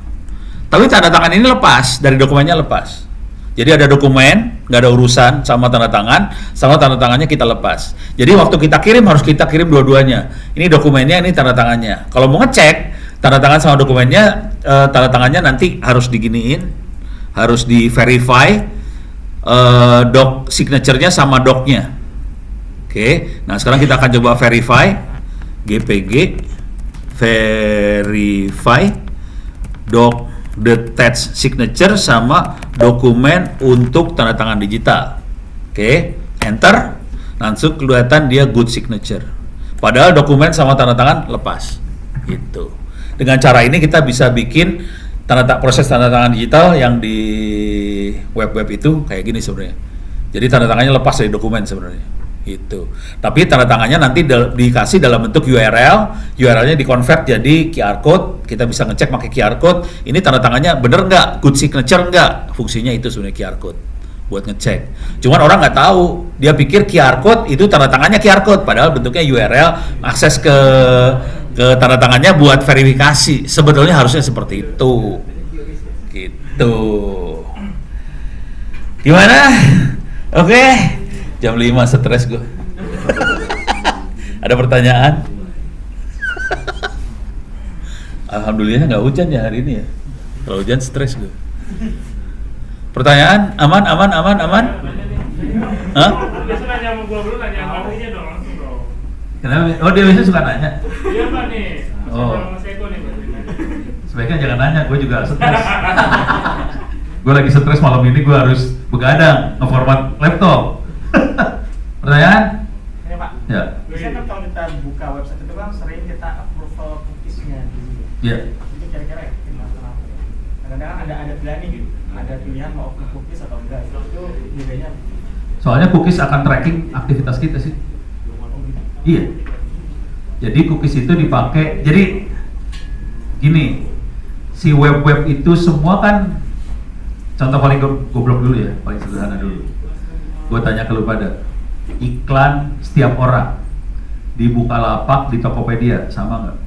Tapi tanda tangan ini lepas dari dokumennya lepas. Jadi ada dokumen, nggak ada urusan sama tanda tangannya kita lepas. Jadi waktu kita kirim harus kita kirim dua-duanya. Ini dokumennya, ini tanda tangannya. Kalau mau ngecek tanda tangan sama dokumennya, tanda tangannya nanti harus diginiin, harus di verify doc signature-nya sama doc-nya. Oke, nah sekarang kita akan coba verify GPG, verify doc detach signature sama dokumen untuk tanda tangan digital. Oke, enter. Langsung kelihatan dia good signature. Padahal dokumen sama tanda tangan lepas. Gitu. Dengan cara ini kita bisa bikin proses tanda tangan digital yang di web-web itu kayak gini sebenarnya. Jadi tanda tangannya lepas dari dokumen sebenarnya. Gitu. Tapi tanda tangannya nanti dikasih dalam bentuk URL-nya dikonvert jadi QR code. Kita bisa ngecek pakai QR code. Ini tanda tangannya bener nggak, good signature nggak? Fungsinya itu sebenarnya QR code buat ngecek. Cuman orang nggak tahu, dia pikir QR code itu tanda tangannya QR code, padahal bentuknya URL, akses ke tanda tangannya buat verifikasi. Sebetulnya harusnya seperti itu. Gitu. Gimana? Oke. Jam 5 stres gue. Ada pertanyaan? Alhamdulillah nggak hujan ya hari ini ya. Kalau hujan stres gue. Pertanyaan? Aman? Hah? Biasa nanya sama gua dulu, nanya sama artinya dong langsung dong. Kenapa? Oh dia biasanya suka nanya. Iya Pak nih. Oh. Mas Eko nih. Sebaiknya jangan nanya, gue juga stres. Gue lagi stres malam ini, gue harus begadang ngeformat laptop. Pertanyaan? Ya Pak. Ya. Biasanya kan kalau kita buka website itu kan sering kita approval cookies-nya dulu. Ya. Itu kira-kira ya kenapa? Kadang-kadang ada pilihan nih gitu. Ada pilihan mau approve cookies atau enggak. Itu bedanya. Soalnya cookies akan tracking aktivitas kita sih. Iya. Jadi cookies itu dipakai. Jadi gini, si web-web itu semua kan, contoh paling goblok dulu ya, paling sederhana dulu. Gue tanya ke lu pada, iklan setiap orang di Bukalapak, di Tokopedia sama nggak?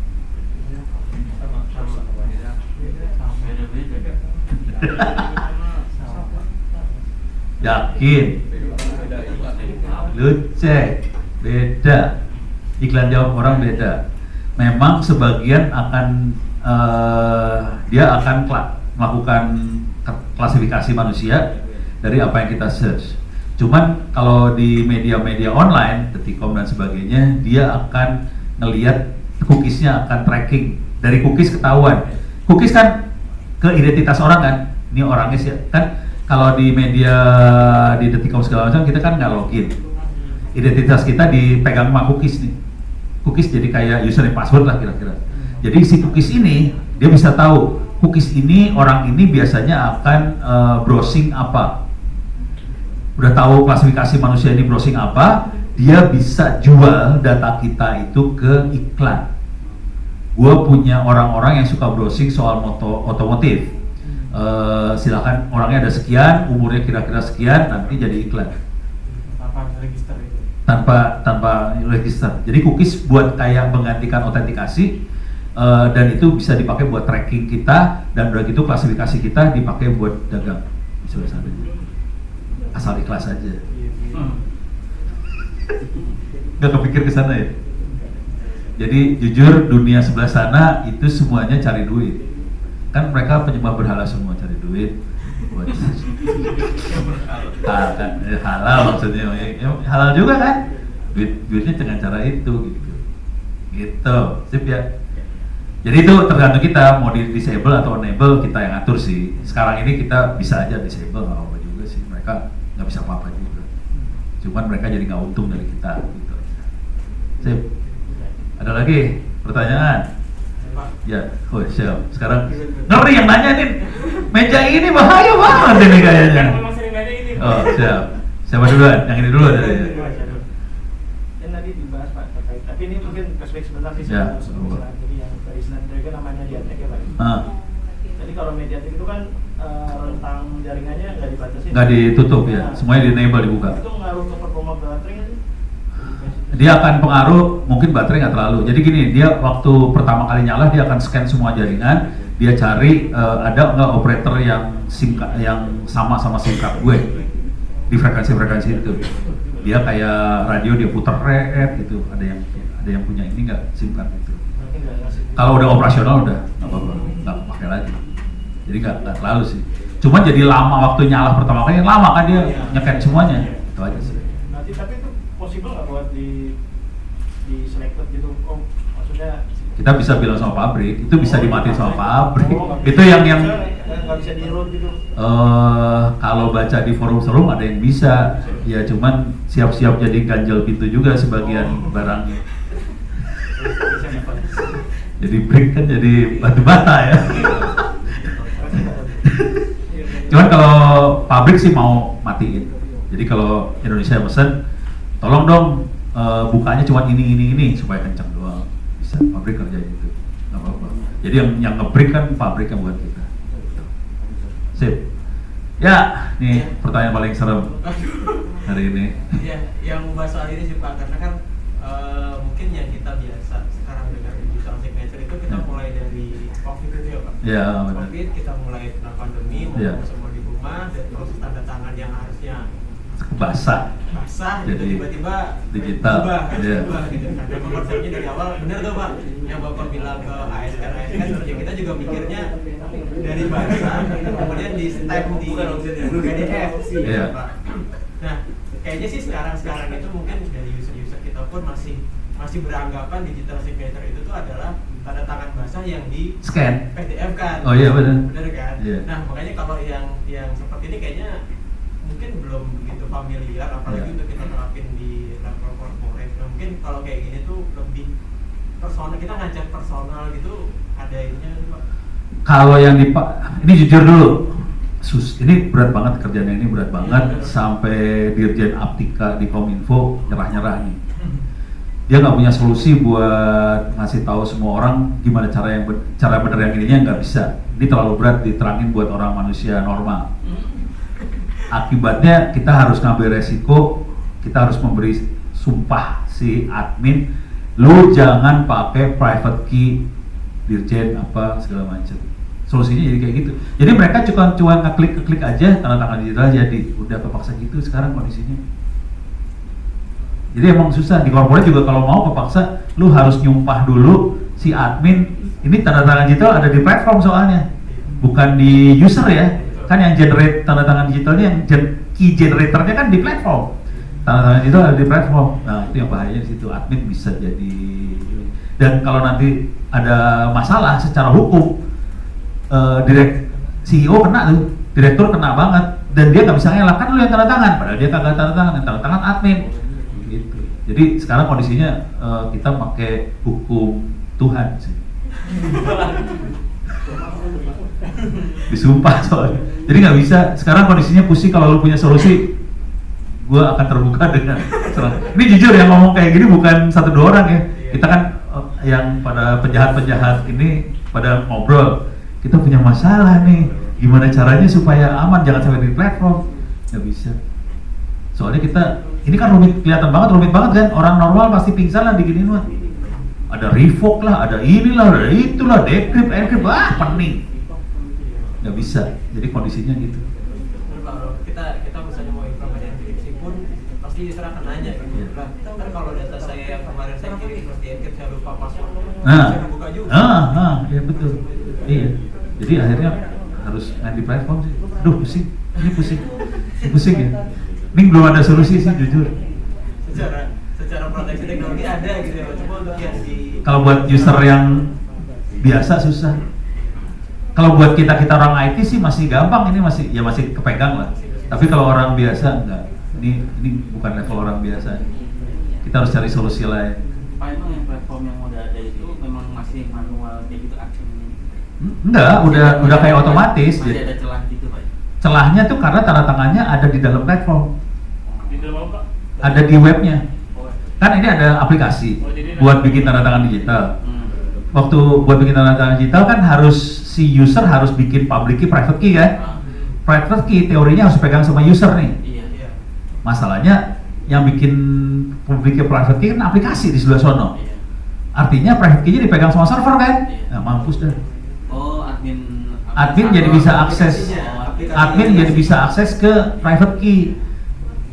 Yakin? Lu cek, beda. Iklan jawab orang beda. Memang sebagian akan dia akan melakukan klasifikasi manusia dari apa yang kita search. Cuman kalau di media-media online, Detikcom dan sebagainya, dia akan ngelihat cookiesnya akan tracking. Dari cookies ketahuan. Cookies kan ke identitas orang kan, Ini orangnya sih kan kalau di media di Detikcom segala macam kita kan nggak login. Identitas kita dipegang sama cookies nih. Cookies jadi kayak user and password lah kira-kira. Jadi si cookies ini dia bisa tahu cookies ini orang ini biasanya akan browsing apa. Udah tahu klasifikasi manusia ini browsing apa, dia bisa jual data kita itu ke iklan. Gua punya orang-orang yang suka browsing soal otomotif. Silakan orangnya ada sekian, umurnya kira-kira sekian, nanti jadi iklan. Tanpa register itu. Tanpa register. Jadi cookies buat kayak menggantikan autentikasi dan itu bisa dipakai buat tracking kita dan udah gitu klasifikasi kita dipakai buat dagang. Bisa sampai asal ikhlas aja. Nggak kepikir ke sana ya. Jadi jujur dunia sebelah sana itu semuanya cari duit. Kan mereka penyembah berhala semua cari duit. Buat halal maksudnya, ya, halal juga kan? Duitnya dengan cara itu gitu. Sip ya. Jadi itu tergantung kita mau di disable atau enable, kita yang atur sih. Sekarang ini kita bisa aja disable, nggak apa juga sih. Mereka nggak bisa apa-apa juga. Cuman mereka jadi nggak untung dari kita gitu. Sip. Ada lagi pertanyaan? Ya, oh siap. Sekarang ngeri yang nanya nih. Meja ini bahaya banget ini kayaknya. Memang sering nanya ini. Oh siap. Siapa duluan? Yang ini dulu dari. Kan tadi dibahas Pak terkait. Tapi ini mungkin flashback sebentar sih. Ya. Jadi yang dari Snapdragon namanya Mediatek ya Pak. Jadi kalau Mediatek itu kan rentang jaringannya nggak dibatasi. Nggak ditutup ya. Semuanya di enable dibuka. Itu ngaruh ke performa baterai nggak sih? Dia akan pengaruh, mungkin baterai nggak terlalu. Jadi gini, dia waktu pertama kali nyala dia akan scan semua jaringan, dia cari ada nggak operator yang sama SIM card gue di frekuensi itu. Dia kayak radio dia putar gitu. Ada yang punya ini nggak SIM card itu. Kalau udah operasional udah nggak apa-apa, nggak pakai lagi. Jadi nggak terlalu sih. Cuma jadi lama waktu nyala pertama kali lama kan dia nyekan semuanya. Itu aja sih. Nanti tapi itu possible nggak buat di selected gitu? Oh, maksudnya Kita bisa bilang sama pabrik, itu bisa dimatiin sama pabrik. Oh, Itu yang nggak bisa di road gitu. Kalau baca di forum-forum ada yang bisa, ya cuman siap-siap jadi ganjel pintu juga sebagian barang. Jadi brick kan jadi batu bata ya. Cuman kalau pabrik sih mau matiin. Jadi kalau Indonesia pesen, tolong dong bukanya cuma ini supaya kencang doang. Bisa pabrik kerja gitu, nggak apa-apa. Jadi yang nge-break kan pabrik yang buat kita. Sip. Ya, nih pertanyaan paling serem hari ini. Ya, yang membahas soal ini sih Pak, karena kan mungkin yang kita biasa sekarang dengan digital signature itu kita mulai dari COVID itu ya Pak. Ya, benar. COVID kita mulai kena pandemi, mau semua di rumah dan proses tanda tangan yang harusnya basah gitu jadi tiba-tiba digital. berubah gitu. Nah, memang konsepnya dari awal benar tuh Pak, yang Bapak bilang ke ASN ya kita juga mikirnya dari basah kemudian di step di PDF Iya. Pak. Nah, kayaknya sih sekarang itu mungkin dari user kita pun masih beranggapan digital signature itu tuh adalah tanda tangan basah yang di Scan. PDF kan. Oh iya benar. Benar kan? Iya. Nah, makanya kalau yang seperti ini kayaknya mungkin belum begitu familiar, apalagi untuk kita terapin di level corporate. Nah, mungkin kalau kayak gini tuh lebih personal, kita ngajak personal gitu, ada ininya Pak. Kalau yang ini jujur dulu, ini berat banget kerjanya, ini berat banget sampai Dirjen Aptika di Kominfo nyerah nih. Dia nggak punya solusi buat ngasih tahu semua orang gimana cara bener yang ininya, nggak bisa. Ini terlalu berat diterangin buat orang manusia normal. Akibatnya kita harus ngambil resiko, kita harus memberi sumpah si admin, lu jangan pakai private key dirjen apa segala macam. Solusinya jadi kayak gitu. Jadi mereka cuma ngeklik aja, tanda tangan digital jadi. Udah kepaksa gitu sekarang kondisinya. Jadi emang susah di corporate juga, kalau mau kepaksa lu harus nyumpah dulu si admin. Ini tanda tangan digital ada di platform soalnya, bukan di user ya. Kan yang generate tanda tangan digitalnya, yang key generatornya kan di platform. Tanda tangan digital ada di platform. Nah itu yang bahayanya di situ, admin bisa jadi. Dan kalau nanti ada masalah secara hukum, direct CEO kena tuh. direktur kena banget dan dia nggak bisa ngelak, kan lu yang tanda tangan, padahal dia kagak tanda tangan, yang tanda tangan admin gitu. Jadi sekarang kondisinya kita pakai hukum Tuhan sih. Disumpah soalnya, jadi nggak bisa. Sekarang kondisinya pusing, kalau lu punya solusi gue akan terbuka dengan ini jujur yang ngomong kayak gini bukan 1-2 orang ya, kita kan yang pada penjahat-penjahat ini pada ngobrol, kita punya masalah nih, gimana caranya supaya aman, jangan sampai di platform. Nggak bisa, soalnya kita ini kan rumit, kelihatan banget rumit banget kan, orang normal pasti pingsan lah diginiin mah, ada revoke lah, ada inilah, ada itulah, decrypt, encrypt, pening. Nggak bisa, jadi kondisinya gitu. Kalau kita misalnya mau implement enkripsi pun pasti user akan nanya gitu. Kan kalau data saya yang kemarin saya kirim seperti encrypt, saya lupa password, saya buka juga. Ya betul. Iya. Jadi akhirnya harus main di platform sih. Aduh pusing, ini pusing ya. Ini belum ada solusi sih jujur. Secara proteksi teknologi ada gitu ya, cuma untuk yang di. Kalau buat user yang biasa susah. Kalau buat kita orang IT sih masih gampang, ini masih kepegang lah. Tapi kalau orang biasa enggak. Ini bukan level orang biasa. Kita harus cari solusi lain. Pak, emang yang platform yang udah ada itu memang masih manual kayak gitu adminnya? Enggak, udah kayak otomatis. Masih ada celah gitu, Pak? Celahnya tuh karena tanda tangannya ada di dalam platform. Di dalam apa, Pak? Ada di webnya. Kan ini ada aplikasi buat bikin tanda tangan digital. Waktu buat bikin tanda tangan digital kan si user harus bikin public key, private key kan? Private key teorinya harus pegang sama user nih. Iya. Masalahnya yang bikin public key, private key kan aplikasi di sebelah sono. Iya. Artinya private key-nya dipegang sama server kan? Iya. Nah, mampus dah. Oh, Admin jadi bisa akses. Admin jadi bisa akses ke private key.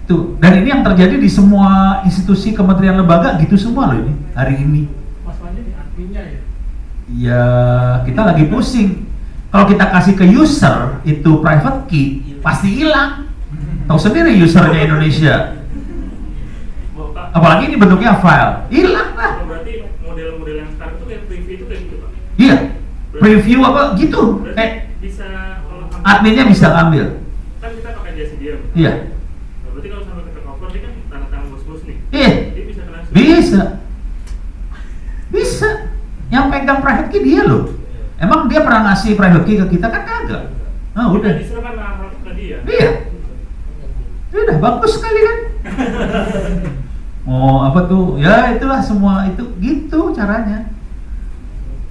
Tuh. Dan ini yang terjadi di semua institusi, kementerian, lembaga gitu semua loh ini hari ini. Mas Panji di adminnya ya? Ya kita lagi pusing. Kalau kita kasih ke user itu private key pasti hilang. Tahu sendiri usernya Indonesia. Apalagi ini bentuknya file, hilang lah. Berarti model-model yang sekarang itu kayak preview itu kayak gitu, Pak? Iya. Preview apa gitu? Bisa kalau adminnya bisa ambil. Kan kita pakai jasa dia. Iya. Nah, berarti kalau sampai ke cover dia kan tanda tangan bos-bos nih. Iya. Dia bisa kena Bisa. Yang pegang private key dia loh. Emang dia pernah ngasih private key ke kita kan kagak? Nah udah. Diserahkan ke dia. Iya. Udah bagus sekali kan? Mau apa tuh? Ya itulah semua itu gitu caranya.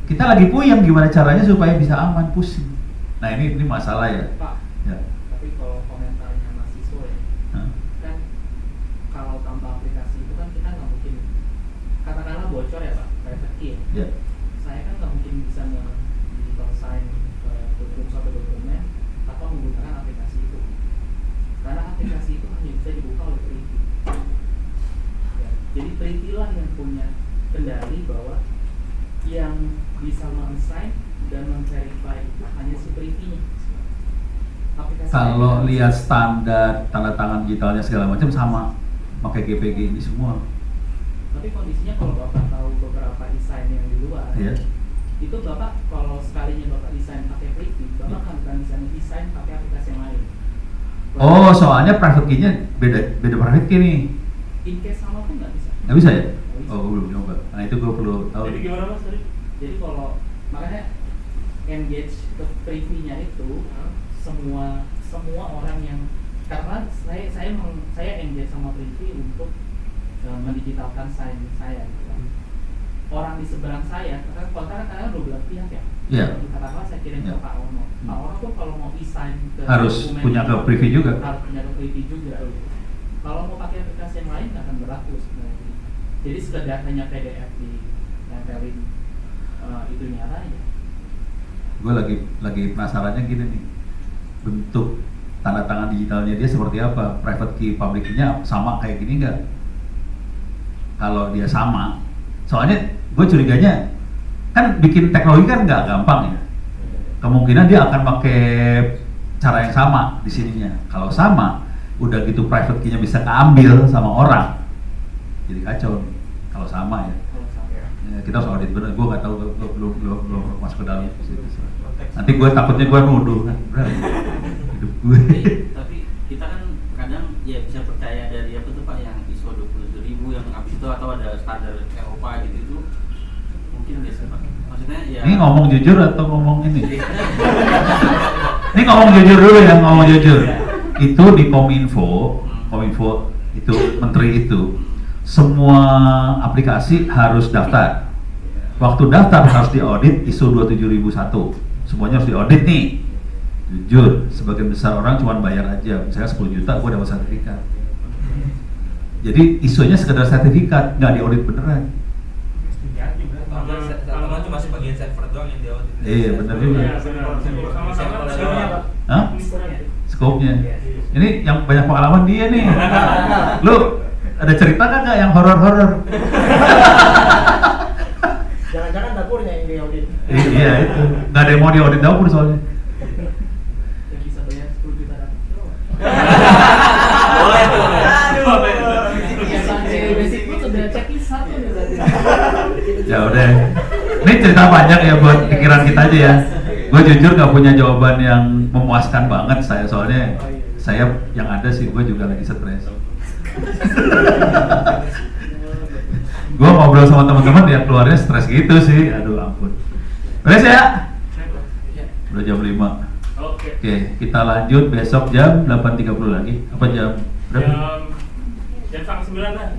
Kita lagi puyeng gimana caranya supaya bisa aman, pusing. Nah ini masalah ya. Pak. Ya. Tapi kalau komentarnya mahasiswa ya, kan kalau tanpa aplikasi itu kan kita nggak mungkin, katakanlah bocor ya Pak, private key ya. Saya kan nggak mungkin bisa digital sign suatu dokumen tanpa menggunakan aplikasi itu, karena aplikasi itu hanya bisa dibuka oleh privy. Ya, jadi privy lah yang punya kendali bahwa yang bisa men-sign dan men-verify itu hanya si privy-nya. Kalau lihat standar tanda tangan digitalnya segala macam sama, pakai GPG ini semua. Tapi kondisinya kalau Bapak tahu beberapa e-sign yang di luar, itu Bapak kalau sekalinya Bapak e-sign pakai privy, Bapak akan bisa e-sign pakai aplikasi yang lain. Oh, soalnya private key-nya beda private key nih. In case sama pun nggak bisa. Nggak bisa ya? Oh, gue belum nyoba. Nah itu gue perlu tahu. Jadi gimana Mas tadi? Jadi kalau makanya engage ke privy-nya itu semua orang yang, karena saya engage sama privy untuk mendigitalkan sign saya gitu kan. Orang di seberang saya, karena kontrak kan dua belah pihak ya. Iya. Katakanlah saya kirim ke Pak Ono. Pak Ono pun kalau mau e-sign ke harus dokumen punya ke privy juga. Harus punya ke privy juga. Kalau mau pakai aplikasi yang lain nggak akan berlaku sebenarnya. Jadi sekedar hanya PDF di nempelin itu nyata aja. Gue lagi penasarannya gini nih, bentuk tanda tangan digitalnya dia seperti apa? Private key, public key-nya sama kayak gini nggak? Kalau dia sama, soalnya gue curiganya kan bikin teknologi kan nggak gampang ya. Kemungkinan dia akan pakai cara yang sama di sininya. Kalau sama, udah gitu private key-nya bisa keambil sama orang, jadi kacau nih. Kalau sama ya. Kita harus audit bener, gue nggak tahu, gue belum masuk ke dalam situ. Nanti gue takutnya gue nuduh kan, hidup Tapi kita kan kadang ya bisa percaya dari apa tuh Pak yang ISO 27.000 yang habis itu atau ada standar Eropa gitu itu mungkin biasa Pak. Maksudnya ya. Ini ngomong jujur atau ngomong ini? Ini ngomong jujur dulu ya, ngomong jujur. Itu di Kominfo itu menteri itu semua aplikasi harus daftar. Waktu daftar harus diaudit ISO 27001. Semuanya harus diaudit nih. Jujur, sebagian besar orang cuma bayar aja. Misalnya 10 juta, gue dapat sertifikat. Jadi ISO-nya sekedar sertifikat, nggak diaudit beneran. Kalau cuma sebagian server doang yang diaudit. Iya, bener juga. Sama-sama. Hah? Scope-nya. Ini yang banyak pengalaman dia nih. Lu ada cerita nggak yang horor-horor? Jangan-jangan dapurnya yang diaudit. Iya itu, nggak ada yang mau diaudit dapur soalnya. Yang bisa bayar 10 juta dapat. Boleh tuh. Basic pun sudah checklist satu nih berarti. Ya udah, ini cerita panjang ya buat pikiran kita aja ya. Gue jujur nggak punya jawaban yang memuaskan banget saya soalnya saya yang ada sih gue juga lagi stres. Gue ngobrol sama teman-teman ya keluarnya stres gitu sih, aduh ampun. Beres ya? Udah jam 5. Oke, kita lanjut besok jam 8.30 lagi. Apa jam berapa? Jam 9 lah.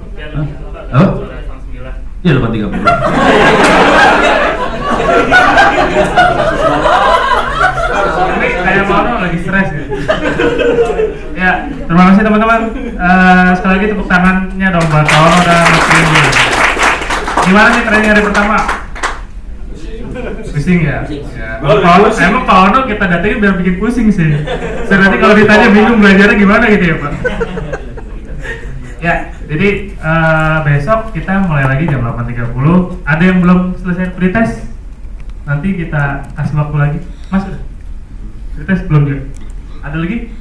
Oh? Jam 9. Ya 8.30. Ini kayak mau lagi stres ya. Ya, terima kasih teman-teman. Sekali lagi tepuk tangannya dong buat Tono dan Mas Rindu. Gimana nih training hari pertama? Pusing ya? Kalau emang Tono kita datengin biar bikin pusing sih. Nanti kalau ditanya bingung belajarnya gimana gitu ya Pak. Ya, jadi besok kita mulai lagi jam 8.30. Ada yang belum selesai pretest? Nanti kita kasih waktu lagi. Mas, pretest belum juga? Ada lagi?